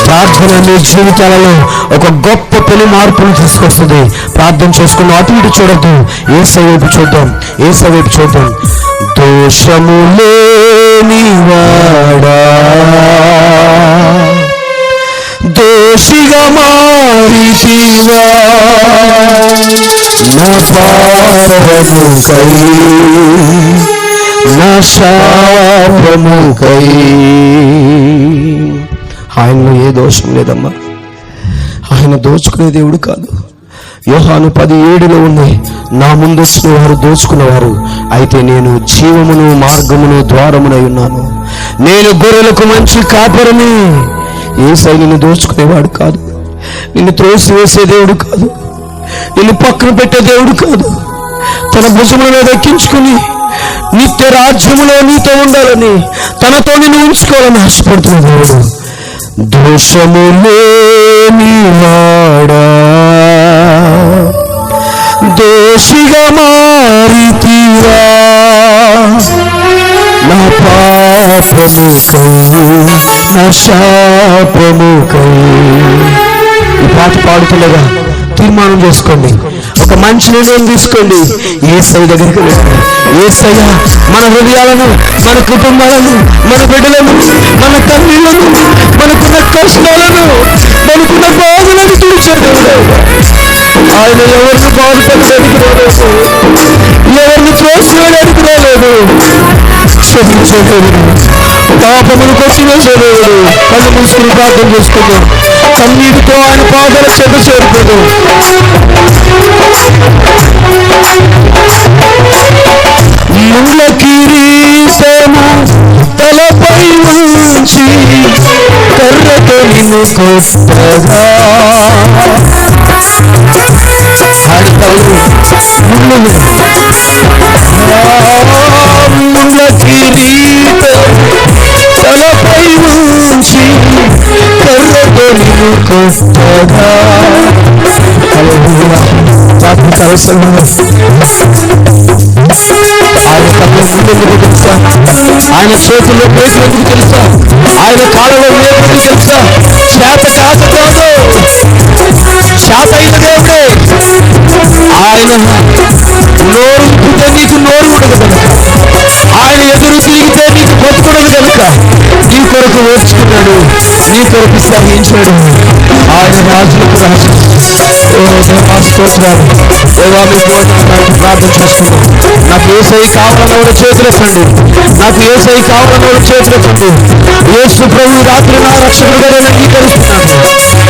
ప్రార్థన మీ జీవితాలలో ఒక గొప్ప పెను మార్పును తీసుకొస్తుంది. ప్రార్థన చేసుకుని అటు ఇటు చూడద్దు, యేసయ్య వైపు చూద్దాం, యేసయ్య వైపు చూద్దాం. దోషము లేని వాడా, దోషిగా మారితివా, నా పాపముకై, నా శాపముకై. ఆయనలో ఏ దోషం లేదమ్మా. ఆయన దోచుకునే దేవుడు కాదు. యోహాను 10:7 ఉంది, నా ముందు వచ్చిన వారు దోచుకున్నవారు, అయితే నేను జీవమును మార్గమును ద్వారమునై ఉన్నాను. నేను గొర్రెలకు మంచి కాపరిని. యేసయ్య నిన్ను దోచుకునేవాడు కాదు, నిన్ను త్రోసివేసే దేవుడు కాదు, నిన్ను పక్కన పెట్టే దేవుడు కాదు. తన భుజముల మీద ఎక్కించుకుని నిత్య రాజ్యములో నీతో ఉండాలని, తనతో నిన్ను ఉంచుకోవాలని ఆశపడుతున్న దేవుడు. దోషము లేని వాడా, దోషిగా మారితివా, నా పాపముకై, నా శాపముకై. ఈ పాట పాడుతుండగా తీర్మానం చేసుకోండి, ఒక మంచి నిర్ణయం తీసుకోండి. యేసయ్య దగ్గరికి వెళ్ళండి. యేసయ్య మన హృదయాలను, మన కుటుంబాలను, మన బిడ్డలను, మన తల్లిలను, మనకున్న కష్టాలను, మనకున్న బాధలను తీర్చే దేవుడు. ఆయన ఎవరిని బాధపడడానికి రాలేదు, ఎవరిని త్రోసివేయడానికి రాలేదు. క్షమించే దేవుడు, పాపమును కొట్టివేసే దేవుడు. కళ్ళు మూసుకుని ప్రార్థన చేసుకుందాం. కన్నీటితో ఆయన పాదాల చెడ్డ చేరుకుందాం. ముళ్ళ కిరీటము తలపై ఉంచి కర్రతో నిన్ను కొట్టగా, ముళ్ళ కిరీటం తలపై ఉంచి కర్రతో నిన్ను కొట్టగా. ఆయన కళ్ళు ముందెందుకు తెలుసా? ఆయన చేతుల్లో పేసినందుకు తెలుసా? ఆయన కాళ్ళలో వేపుకు తెలుసా? చేత కాదు, చేత అయిన దేవుడే. ఆయన నోరు ఉంటే నీకు నోరు ఉండదు కనుక, ఆయన ఎదురు తిరిగితే నీకు బతుకుడదు కనుక నీ కొరకు ఓర్చుకున్నాడు, నీ కొరకు సహించాడు. ఆయన రాజులకు రాజు. స్తోత్రాలు. దేవా మీ ప్రార్థన చేసుకున్నాం. నాకు యేసయ్య కావాలన్నవాడు చేతులెత్తండి, నాకు యేసయ్య కావాలన్నవాడు చేతులెత్తండి. యేసు ప్రభు రాత్రి నా రక్షకుడుగా నేను అంగీకరిస్తున్నాను.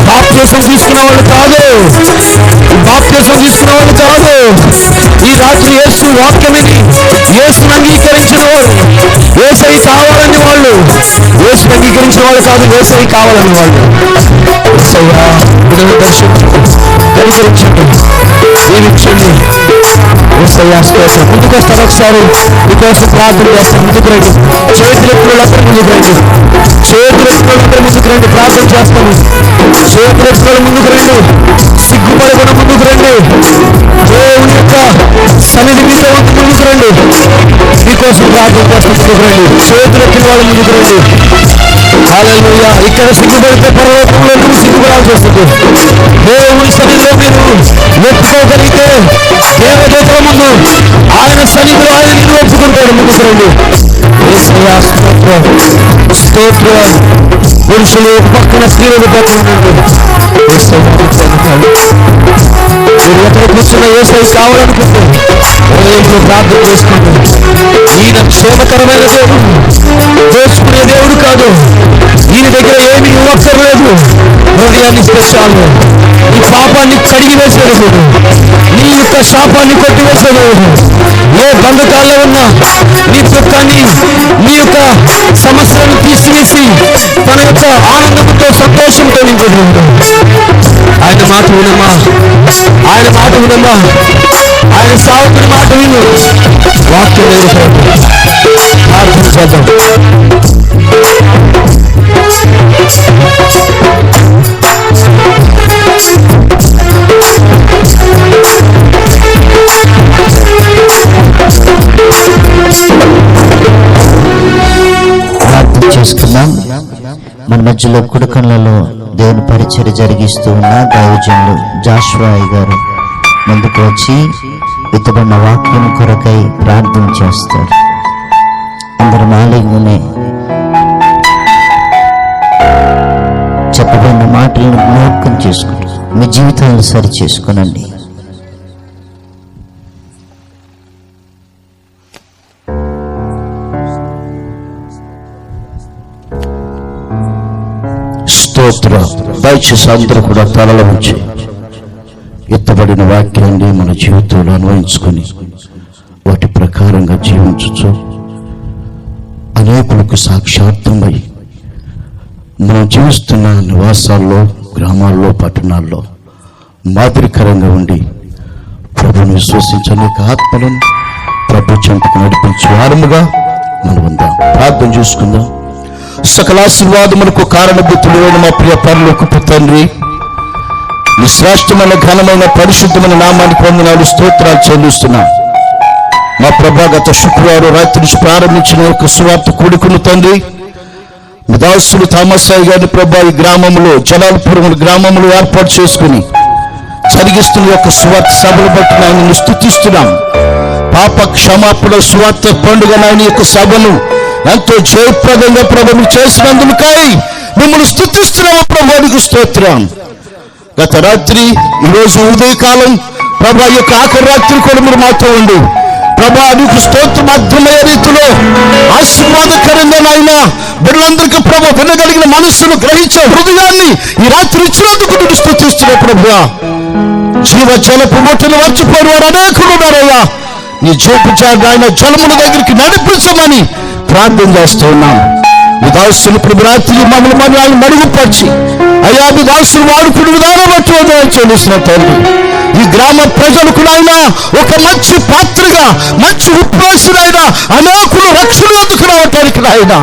బాప్తిసం తీసుకున్న వాళ్ళు కాదు, బాప్తిసం తీసుకున్న వాళ్ళు కాదు. ఈ రాత్రి యేసు వాక్యమని యేసును అంగీకరించిన వాడు, యేసయ్య కావాలని వాళ్ళు, యేసును అంగీకరించిన వాళ్ళు కాదు, యేసయ్య కావాలని వాళ్ళు. యేసయ్యా దర్శించండి, కనికరించండి, దీవించండి. యేసయ్యా స్తోత్రం. ముందుకు వస్తారు, ఒకసారి మీకోసం ప్రార్థన చేస్తాం. ముందుకు రండి, చేతులెత్తులందరూ ముందుకు రండి, చేతులెత్తులందరూ ముందుకు రండి. ప్రార్థన చేస్తాము. చేతుల ముందుకు రండి, సిగ్గుపడకుండా ముందుకు రండి. దేవుని యొక్క సన్నిధి మీతో ముందుకు రండి. మీకోసం ప్రార్థన చేస్తూ ముందుకు రండి. చేతులెక్కిన వాళ్ళు ముందుకు రండి. హల్లెలూయా. ఇక్కడ సిగ్గుపడితే పరలోకంలో నువ్వు సిగ్గుపడాల్సి వస్తుంది. దేవుని సన్నిధిలో మీరు ఒప్పుకోగలిగితే దేవదూతల ముందు ఆయన సన్నిధిలో ఆయన నిన్ను ఒప్పుకుంటాడు. ముందుకు రండి. యేసయ్యా స్తోత్రం, స్తోత్రం. పురుషులు పక్కన స్త్రీలు పక్కన మీరు ఎక్కడ కూర్చున్న యేసయ్య కావాలనుకుంటే హృదయంలో ప్రార్థన చేసుకుంటారు. ఈయన క్షేమకరమైన దేవుడు, దోచుకునే దేవుడు కాదు. ఈయన దగ్గర ఏమీ ఇవ్వక్కర్లేదు, హృదయాన్ని ఇస్తే చాలు. నీ పాపాన్ని కడిగి వేసేది, నీ యొక్క శాపాన్ని కొట్టివేసేది. ఏ బంధకాల్లో ఉన్నా నీ దుఃఖాన్ని, నీ యొక్క సమస్యలను తీసివేసి తన యొక్క ఆనందంతో సంతోషంతో నింపుతుంది. ఆయన మాట వినమ్మా, ఆయన మాట వినమ్మా, ఆయన సావుకుని మాట విను. వాక్యం ప్రార్థన చేద్దాం. చేసుకున్నాం. మన మధ్యలో కుడికన్లలో దేవుని పరిచర్య జరిగిస్తూ ఉన్న దైవజనులు జాషువా గారు ముందుకు వచ్చి విత్తబడిన వాక్యం కొరకై ప్రార్థన చేస్తారు. అందరు మాలిగునే చెప్పబడిన మాటలను జ్ఞాపకం చేసుకుంటారు. మీ జీవితాలను సరి చేసుకునండి. దయచేసి అందరూ కూడా తలలో ఉంచి ఎత్తబడిన వాక్యాన్ని మన జీవితంలో అన్వయించుకొని వాటి ప్రకారంగా జీవించచ్చు అనేకులకు సాక్షాత్మై మనం జీవిస్తున్న నివాసాల్లో, గ్రామాల్లో, పట్టణాల్లో మాదిరికరంగా ఉండి ప్రభుని విశ్వసించలేక ఆత్మలను ప్రభు చెంతకు నడిపించే వారముగా మనం ఉందాం. ప్రార్థన చేసుకుందాం. సకలాశీర్వాదములకు కారణభూతుడైన మా ప్రియ పరలోకపు తండ్రి, నీ శ్రేష్టమైన ఘనమైన పరిశుద్ధమైన నామానికి వందనాలు, స్తోత్రాలు చెల్లిస్తున్నాం. మా ప్రభా గత శుక్రవారం రాత్రి నుంచి ప్రారంభించిన ఒక సువార్త కూడుకున్న తండ్రి, మీ దాసులు థామస్సాయి గారి ప్రభా ఈ గ్రామంలో, జలాలపురం గ్రామంలో ఏర్పాటు చేసుకుని జరిగిస్తున్న యొక్క సువార్త సభలు బట్టి ఆయనను స్తుతిస్తున్నాం. పాప క్షమాపణ సువార్త పండుగ నాయన యొక్క సభను ఎంతో జయప్రదంగా ప్రభుని చేసినందుకై మిమ్మల్ని స్తుతిస్తున్నాము. ప్రభునికి స్తోత్రం. గత రాత్రి, ఈరోజు ఉదయకాలం ప్రభా యొక్క ఆఖరి రాత్రి కూడా మీరు మాతో ఉండి ప్రభా నీకు స్తోత్రం అర్థమయ్యే రీతిలో ఆశీర్వాదకరంగా నాయన బిడ్డలందరికీ ప్రభా వినగలిగిన మనస్సును గ్రహించే హృదయాన్ని ఈ రాత్రి ఇచ్చినందుకు నేను స్తుతిస్తున్నా. ప్రభా జీవ జలపు మొట్టను మర్చిపోయిన వారు అనేకులు ఉన్నారయ్యా. నీ జీవపు ఆయన జలముల దగ్గరికి నడిపించమని ప్రార్థన చేస్తూ ఉన్నాం. మీ దాసులు ప్రభు రాత్రి మమ్మల్ని ఆయన మరుగుపరిచి అయ్యా మీ దాసులు వాడుకుని విధానం బట్టి వదనాలు చెల్లిస్తున్న తండ్రి, ఈ గ్రామ ప్రజలకు నాయన ఒక మంచి పాత్రగా, మంచి ఉప్రాసులైనా అనేకులు రక్షణ ఎందుకు రావటానికి నాయన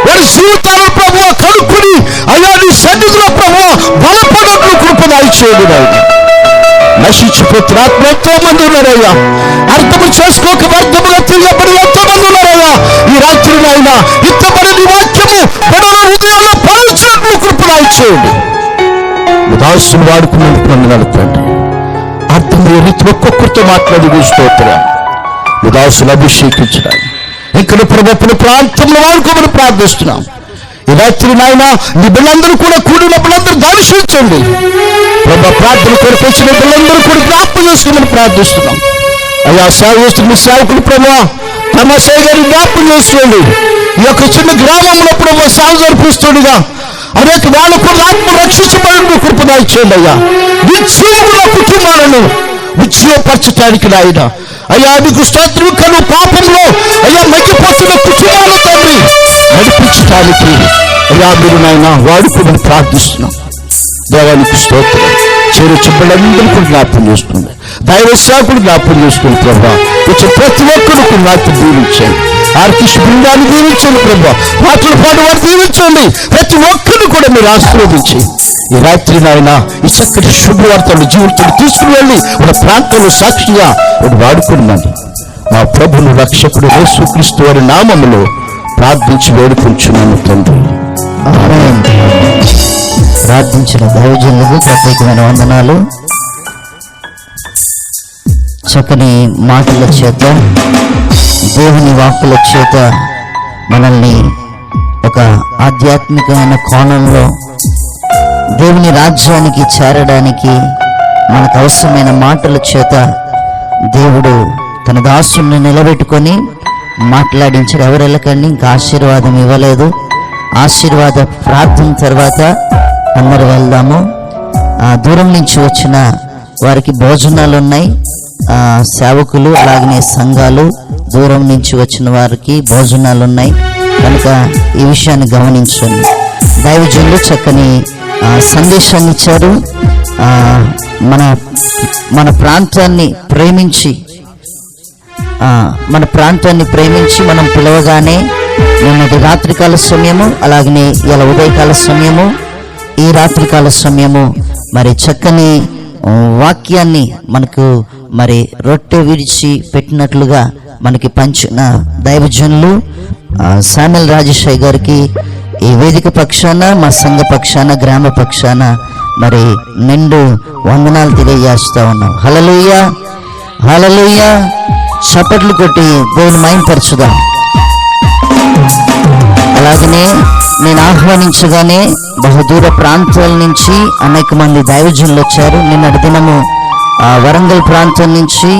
వారి జీవితాలను ప్రభు కనుక్కుని అయ్యా నీ సన్నిధిలో ప్రభు బలపడట్లు కృపదాయి చేయదు. నాయన నశించిపోతున్న ఆత్మ ఎంతో మంది ఉన్నారయ్యా. అర్థము చేసుకోక వ్యర్థముగా తిరగబడి ఎంతో మంది ఉన్నారయ్యా. ఈ రాత్రి నాయన ఇంతబడి నీ వాక్యము పడవ హృదయాల్లో పరచినట్లు కృపదాయి చేయండి. దాసులు వాడుకున్నందుకు వందనాలు తండ్రి. అర్థమయ్యే రీతిలో ఒక్కొక్కరితో మాట్లాడి స్తోత్రం. దాసులు అభిషేకించడానికి ఇక్కడ ప్రభుత్వ ప్రాంతంలో వాడుకోమని ప్రార్థిస్తున్నాం. ఈ రాత్రి నాయన నీ బిడ్డలందరూ కూడా కూడిన బిడ్డలందరూ దర్శించండి. ప్రభా ప్రార్థన కొరకు వచ్చిన బిడ్డలందరూ కూడా జ్ఞాపకం చేసుకోమని ప్రార్థిస్తున్నాం. అయ్యా సేవ చేస్తున్న సేవకులు ప్రభా థామస్సాయి గారిని జ్ఞాపకం చేసుకోండి. ఈ యొక్క చిన్న గ్రామంలో ప్రభా సేవ జరిపిస్తుండగా అనేక వాళ్ళ కూడా ఆత్మ రక్షించబడి కృపదాయి చేయండి. అయ్యా నిత్యముల కుటుంబాలను నిత్యపరచటానికి నాయన అయ్యా నీకు స్తోత్రం. కను పాపంలో అయ్యా మగ్గిపోతున్న కుటుంబాల తండ్రి నడిపించడానికి అయ్యా మీరు నాయన వాడుకోమని ప్రార్థిస్తున్నాం. దేవానికి స్తోత్రం. చేరు చెప్పలందరూ కూడా జ్ఞాపకం చేసుకోండి. దైవ సేవకుడు జ్ఞాపకం చేసుకోండి. ప్రభా వచ్చే ప్రతి ఒక్కరు కూడా నాకు దీవించండి. ఆర్కిష్ బృందాన్ని దీవించండి. ప్రభా పాటలు పాడు వారు దీవించండి. ప్రతి ఒక్కరిని కూడా మీరు ఆశీర్వదించి ఈ రాత్రి నాయన ఈ చక్కటి శుభవార్తలు జీవితం తీసుకుని వెళ్ళి మన ప్రాంతంలో సాక్షిగా వాడుకున్నాను. మా ప్రభును రక్షకుడు యేసుక్రీస్తు వారి నామములో ప్రార్థించి వేడుకుంటున్నాను తండ్రి. ఆమేన్. ప్రార్థించిన దైవజనులకు ప్రత్యేకమైన వందనాలు. చక్కని మాటల చేత, దేవుని వాక్కుల చేత మనల్ని ఒక ఆధ్యాత్మికమైన కోణంలో దేవుని రాజ్యానికి చేరడానికి మనకు అవసరమైన మాటల చేత దేవుడు తన దాసుని నిలబెట్టుకొని మాట్లాడించాడు. ఎవరెళ్ళకండి, ఇంకా ఆశీర్వాదం ఇవ్వలేదు. ఆశీర్వాద ప్రార్థన తర్వాత అందరు వెళ్దాము. దూరం నుంచి వచ్చిన వారికి భోజనాలు ఉన్నాయి. సేవకులు అలాగనే సంఘాలు దూరం నుంచి వచ్చిన వారికి భోజనాలు ఉన్నాయి కనుక ఈ విషయాన్ని గమనించండి. దైవజనులు చక్కని సందేశాన్ని ఇచ్చారు. మన ప్రాంతాన్ని ప్రేమించి మనం పిలవగానే నిన్నటి రాత్రికాల సమయము, అలాగనే ఇలా ఉదయకాల సమయము, ఈ రాత్రికాల సమయము మరి చక్కని వాక్యాన్ని మనకు మరి రొట్టె విడిచి పెట్టినట్లుగా మనకి పంచిన దైవజనులు సామెల్ రాజేశ్వరి గారికి ఈ వేదిక పక్షాన, మా సంఘ పక్షాన, గ్రామ పక్షాన మరి నిండు వందనాలు తెలియజేస్తా ఉన్నాం. హల్లెలూయా, హల్లెలూయా. చప్పట్లు కొట్టి దేవుని మహిమపరచుదాం. అలాగనే నేను ఆహ్వానించగానే బహుదూర ప్రాంతాల నుంచి అనేక మంది దైవజనులు వచ్చారు. నిన్నటి దినము వరంగల్ ప్రాంతం నుంచి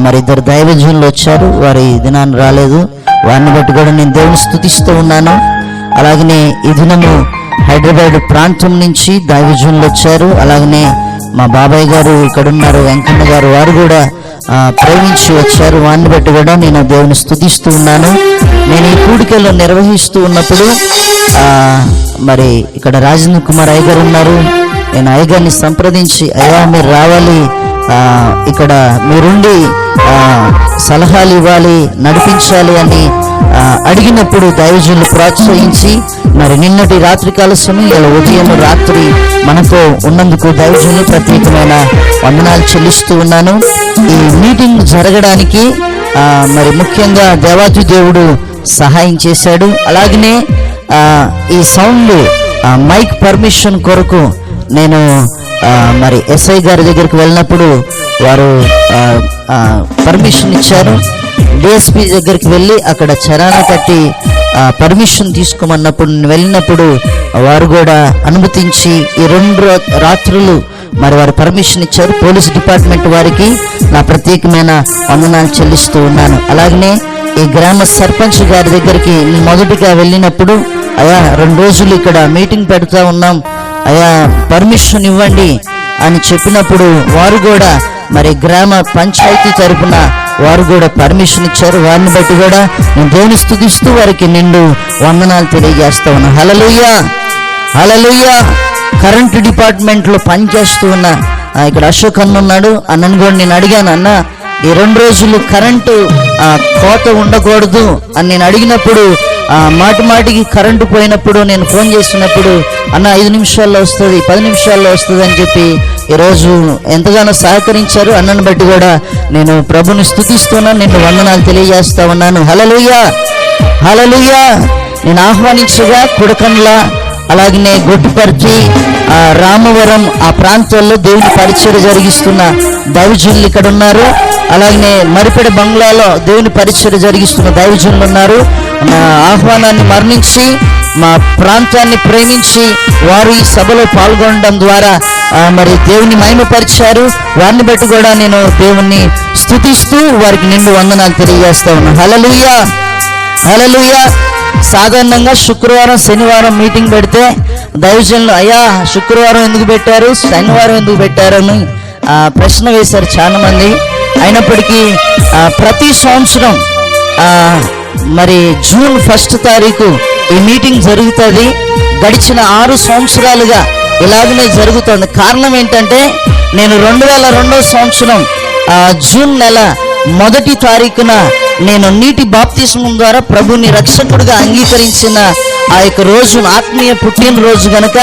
మరి 2 దైవజనులు వచ్చారు. వారి దినాన్ని రాలేదు. వారిని బట్టి కూడా నేను దేవుని స్తుతిస్తూ ఉన్నాను. అలాగనే ఈ దినము హైదరాబాద్ ప్రాంతం నుంచి దైవజనులు వచ్చారు. అలాగనే మా బాబాయ్ గారు ఇక్కడ ఉన్నారు, వెంకన్న గారు, వారు కూడా ప్రేమించి వచ్చారు. వారిని బట్టి కూడా నేను దేవుని స్తుతిస్తూ ఉన్నాను. నేను ఈ కూడికల్లో నిర్వహిస్తూ ఉన్నప్పుడు మరి ఇక్కడ రాజేంద్ర కుమార్ అయ్య గారు ఉన్నారు. నేను అయ్యగారిని సంప్రదించి, అయ్యా మీరు రావాలి, ఇక్కడ మీరుండి సలహాలు ఇవ్వాలి, నడిపించాలి అని అడిగినప్పుడు దైవజనులు ప్రోత్సహించి మరి నిన్నటి రాత్రికాల సమయం, ఇలా ఉదయం రాత్రి మనతో ఉన్నందుకు దైవజనులు ప్రత్యేకమైన వందనాలు చెల్లిస్తూ ఉన్నాను. ఈ మీటింగ్ జరగడానికి మరి ముఖ్యంగా దేవాది దేవుడు సహాయం చేశాడు. అలాగనే ఈ సౌండ్ మైక్ పర్మిషన్ కొరకు నేను మరి ఎస్ఐ గారి దగ్గరికి వెళ్ళినప్పుడు వారు పర్మిషన్ ఇచ్చారు. డిఎస్పి దగ్గరికి వెళ్ళి అక్కడ చరాన కట్టి పర్మిషన్ తీసుకోమన్నప్పుడు నేను వెళ్ళినప్పుడు వారు కూడా అనుమతించి ఈ 2 రాత్రులు మరి వారు పర్మిషన్ ఇచ్చారు. పోలీస్ డిపార్ట్మెంట్ వారికి నా ప్రత్యేకమైన వందనాలు చెల్లిస్తూ ఉన్నాను. అలాగనే ఈ గ్రామ సర్పంచ్ గారి దగ్గరికి నేను మొదటిగా వెళ్ళినప్పుడు, అయ్యా 2 రోజులు ఇక్కడ మీటింగ్ పెడతా ఉన్నాం, అయ్యా పర్మిషన్ ఇవ్వండి అని చెప్పినప్పుడు వారు కూడా మరి గ్రామ పంచాయతీ తరపున వారు కూడా పర్మిషన్ ఇచ్చారు. వారిని బట్టి కూడా నేను దేవుని స్తుతిస్తూ వారికి నిండు వందనాలు తెలియజేస్తా ఉన్నాను. హల్లెలూయా, హల్లెలూయా. కరెంటు డిపార్ట్మెంట్లో పనిచేస్తూ ఉన్న ఇక్కడ అశోక్ అన్న ఉన్నాడు. అన్నను కూడా నేను అడిగాను, అన్న ఈ 2 రోజులు కరెంటు కోత ఉండకూడదు అని నేను అడిగినప్పుడు మాటికి కరెంటు పోయినప్పుడు నేను ఫోన్ చేసినప్పుడు, అన్న 5 నిమిషాల్లో వస్తుంది, 10 నిమిషాల్లో వస్తుంది అని చెప్పి ఈరోజు ఎంతగానో సహకరించారు. అన్నను బట్టి కూడా నేను ప్రభుని స్తుతిస్తున్నాను, నిన్ను వందనాలు తెలియజేస్తా ఉన్నాను. హల్లెలూయా, హల్లెలూయా. నేను ఆహ్వానించగా కుడకండ్ల, అలాగనే గొడ్డుపర్తి, రామవరం ఆ ప్రాంతాల్లో దేవుని పరిచయం జరిగిస్తున్న దైవజనులు ఇక్కడ ఉన్నారు. అలాగనే మరిపెడ బంగ్లాలో దేవుని పరిచయం జరిగిస్తున్న దైవజనులు ఉన్నారు. నా ఆహ్వానాన్ని మరణించి మా ప్రాంతాన్ని ప్రేమించి వారు ఈ సభలో పాల్గొనడం ద్వారా మరి దేవుని మహిమపరిచారు. వారిని బట్టి కూడా నేను దేవుణ్ణి స్తుతిస్తూ వారికి నిండు వందనాలు తెలియజేస్తా ఉన్నాను. హల్లెలూయా, హల్లెలూయా. సాధారణంగా శుక్రవారం శనివారం మీటింగ్ పెడితే దైవజనులు, అయ్యా శుక్రవారం ఎందుకు పెట్టారు, శనివారం ఎందుకు పెట్టారు అని ప్రశ్న వేశారు చాలా మంది. అయినప్పటికీ ప్రతి సంవత్సరం మరి జూన్ 1 తారీఖు ఈ మీటింగ్ జరుగుతుంది. గడిచిన 6 సంవత్సరాలుగా ఇలాగనే జరుగుతుంది. కారణం ఏంటంటే నేను 2002వ సంవత్సరం జూన్ నెల 1వ తారీఖున నేను నీటి బాప్తిస్మం ద్వారా ప్రభుని రక్షకుడిగా అంగీకరించిన ఆ యొక్క రోజు ఆత్మీయ పుట్టినరోజు గనక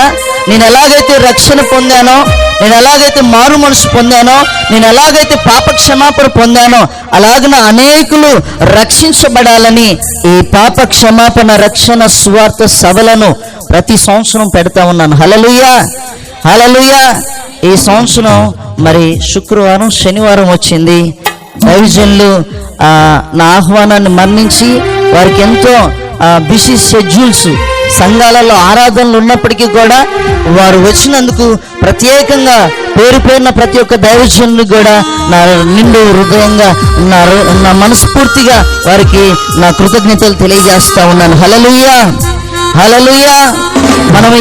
నేను ఎలాగైతే రక్షణ పొందానో, నేను ఎలాగైతే మారు మనసు పొందానో, నేను ఎలాగైతే పాప క్షమాపణ పొందానో, అలాగన అనేకులు రక్షించబడాలని ఈ పాప క్షమాపణ రక్షణ సువార్త సభలను ప్రతి సంవత్సరం పెడతా ఉన్నాను. హల్లెలూయా, హల్లెలూయా. ఈ సంవత్సరం మరి శుక్రవారం శనివారం వచ్చింది. దైవజనులు నా ఆహ్వానాన్ని మన్నించి వారికి ఎంతో బిజీ షెడ్యూల్స్, సంఘాలలో ఆరాధనలు ఉన్నప్పటికీ కూడా వారు వచ్చినందుకు ప్రత్యేకంగా పేరు పేరున ప్రతి ఒక్క దైవజనులు కూడా నా నిండు హృదయంగా నా మనస్ఫూర్తిగా వారికి నా కృతజ్ఞతలు తెలియజేస్తా ఉన్నాను. హల్లెలూయా, హల్లెలూయా. మనం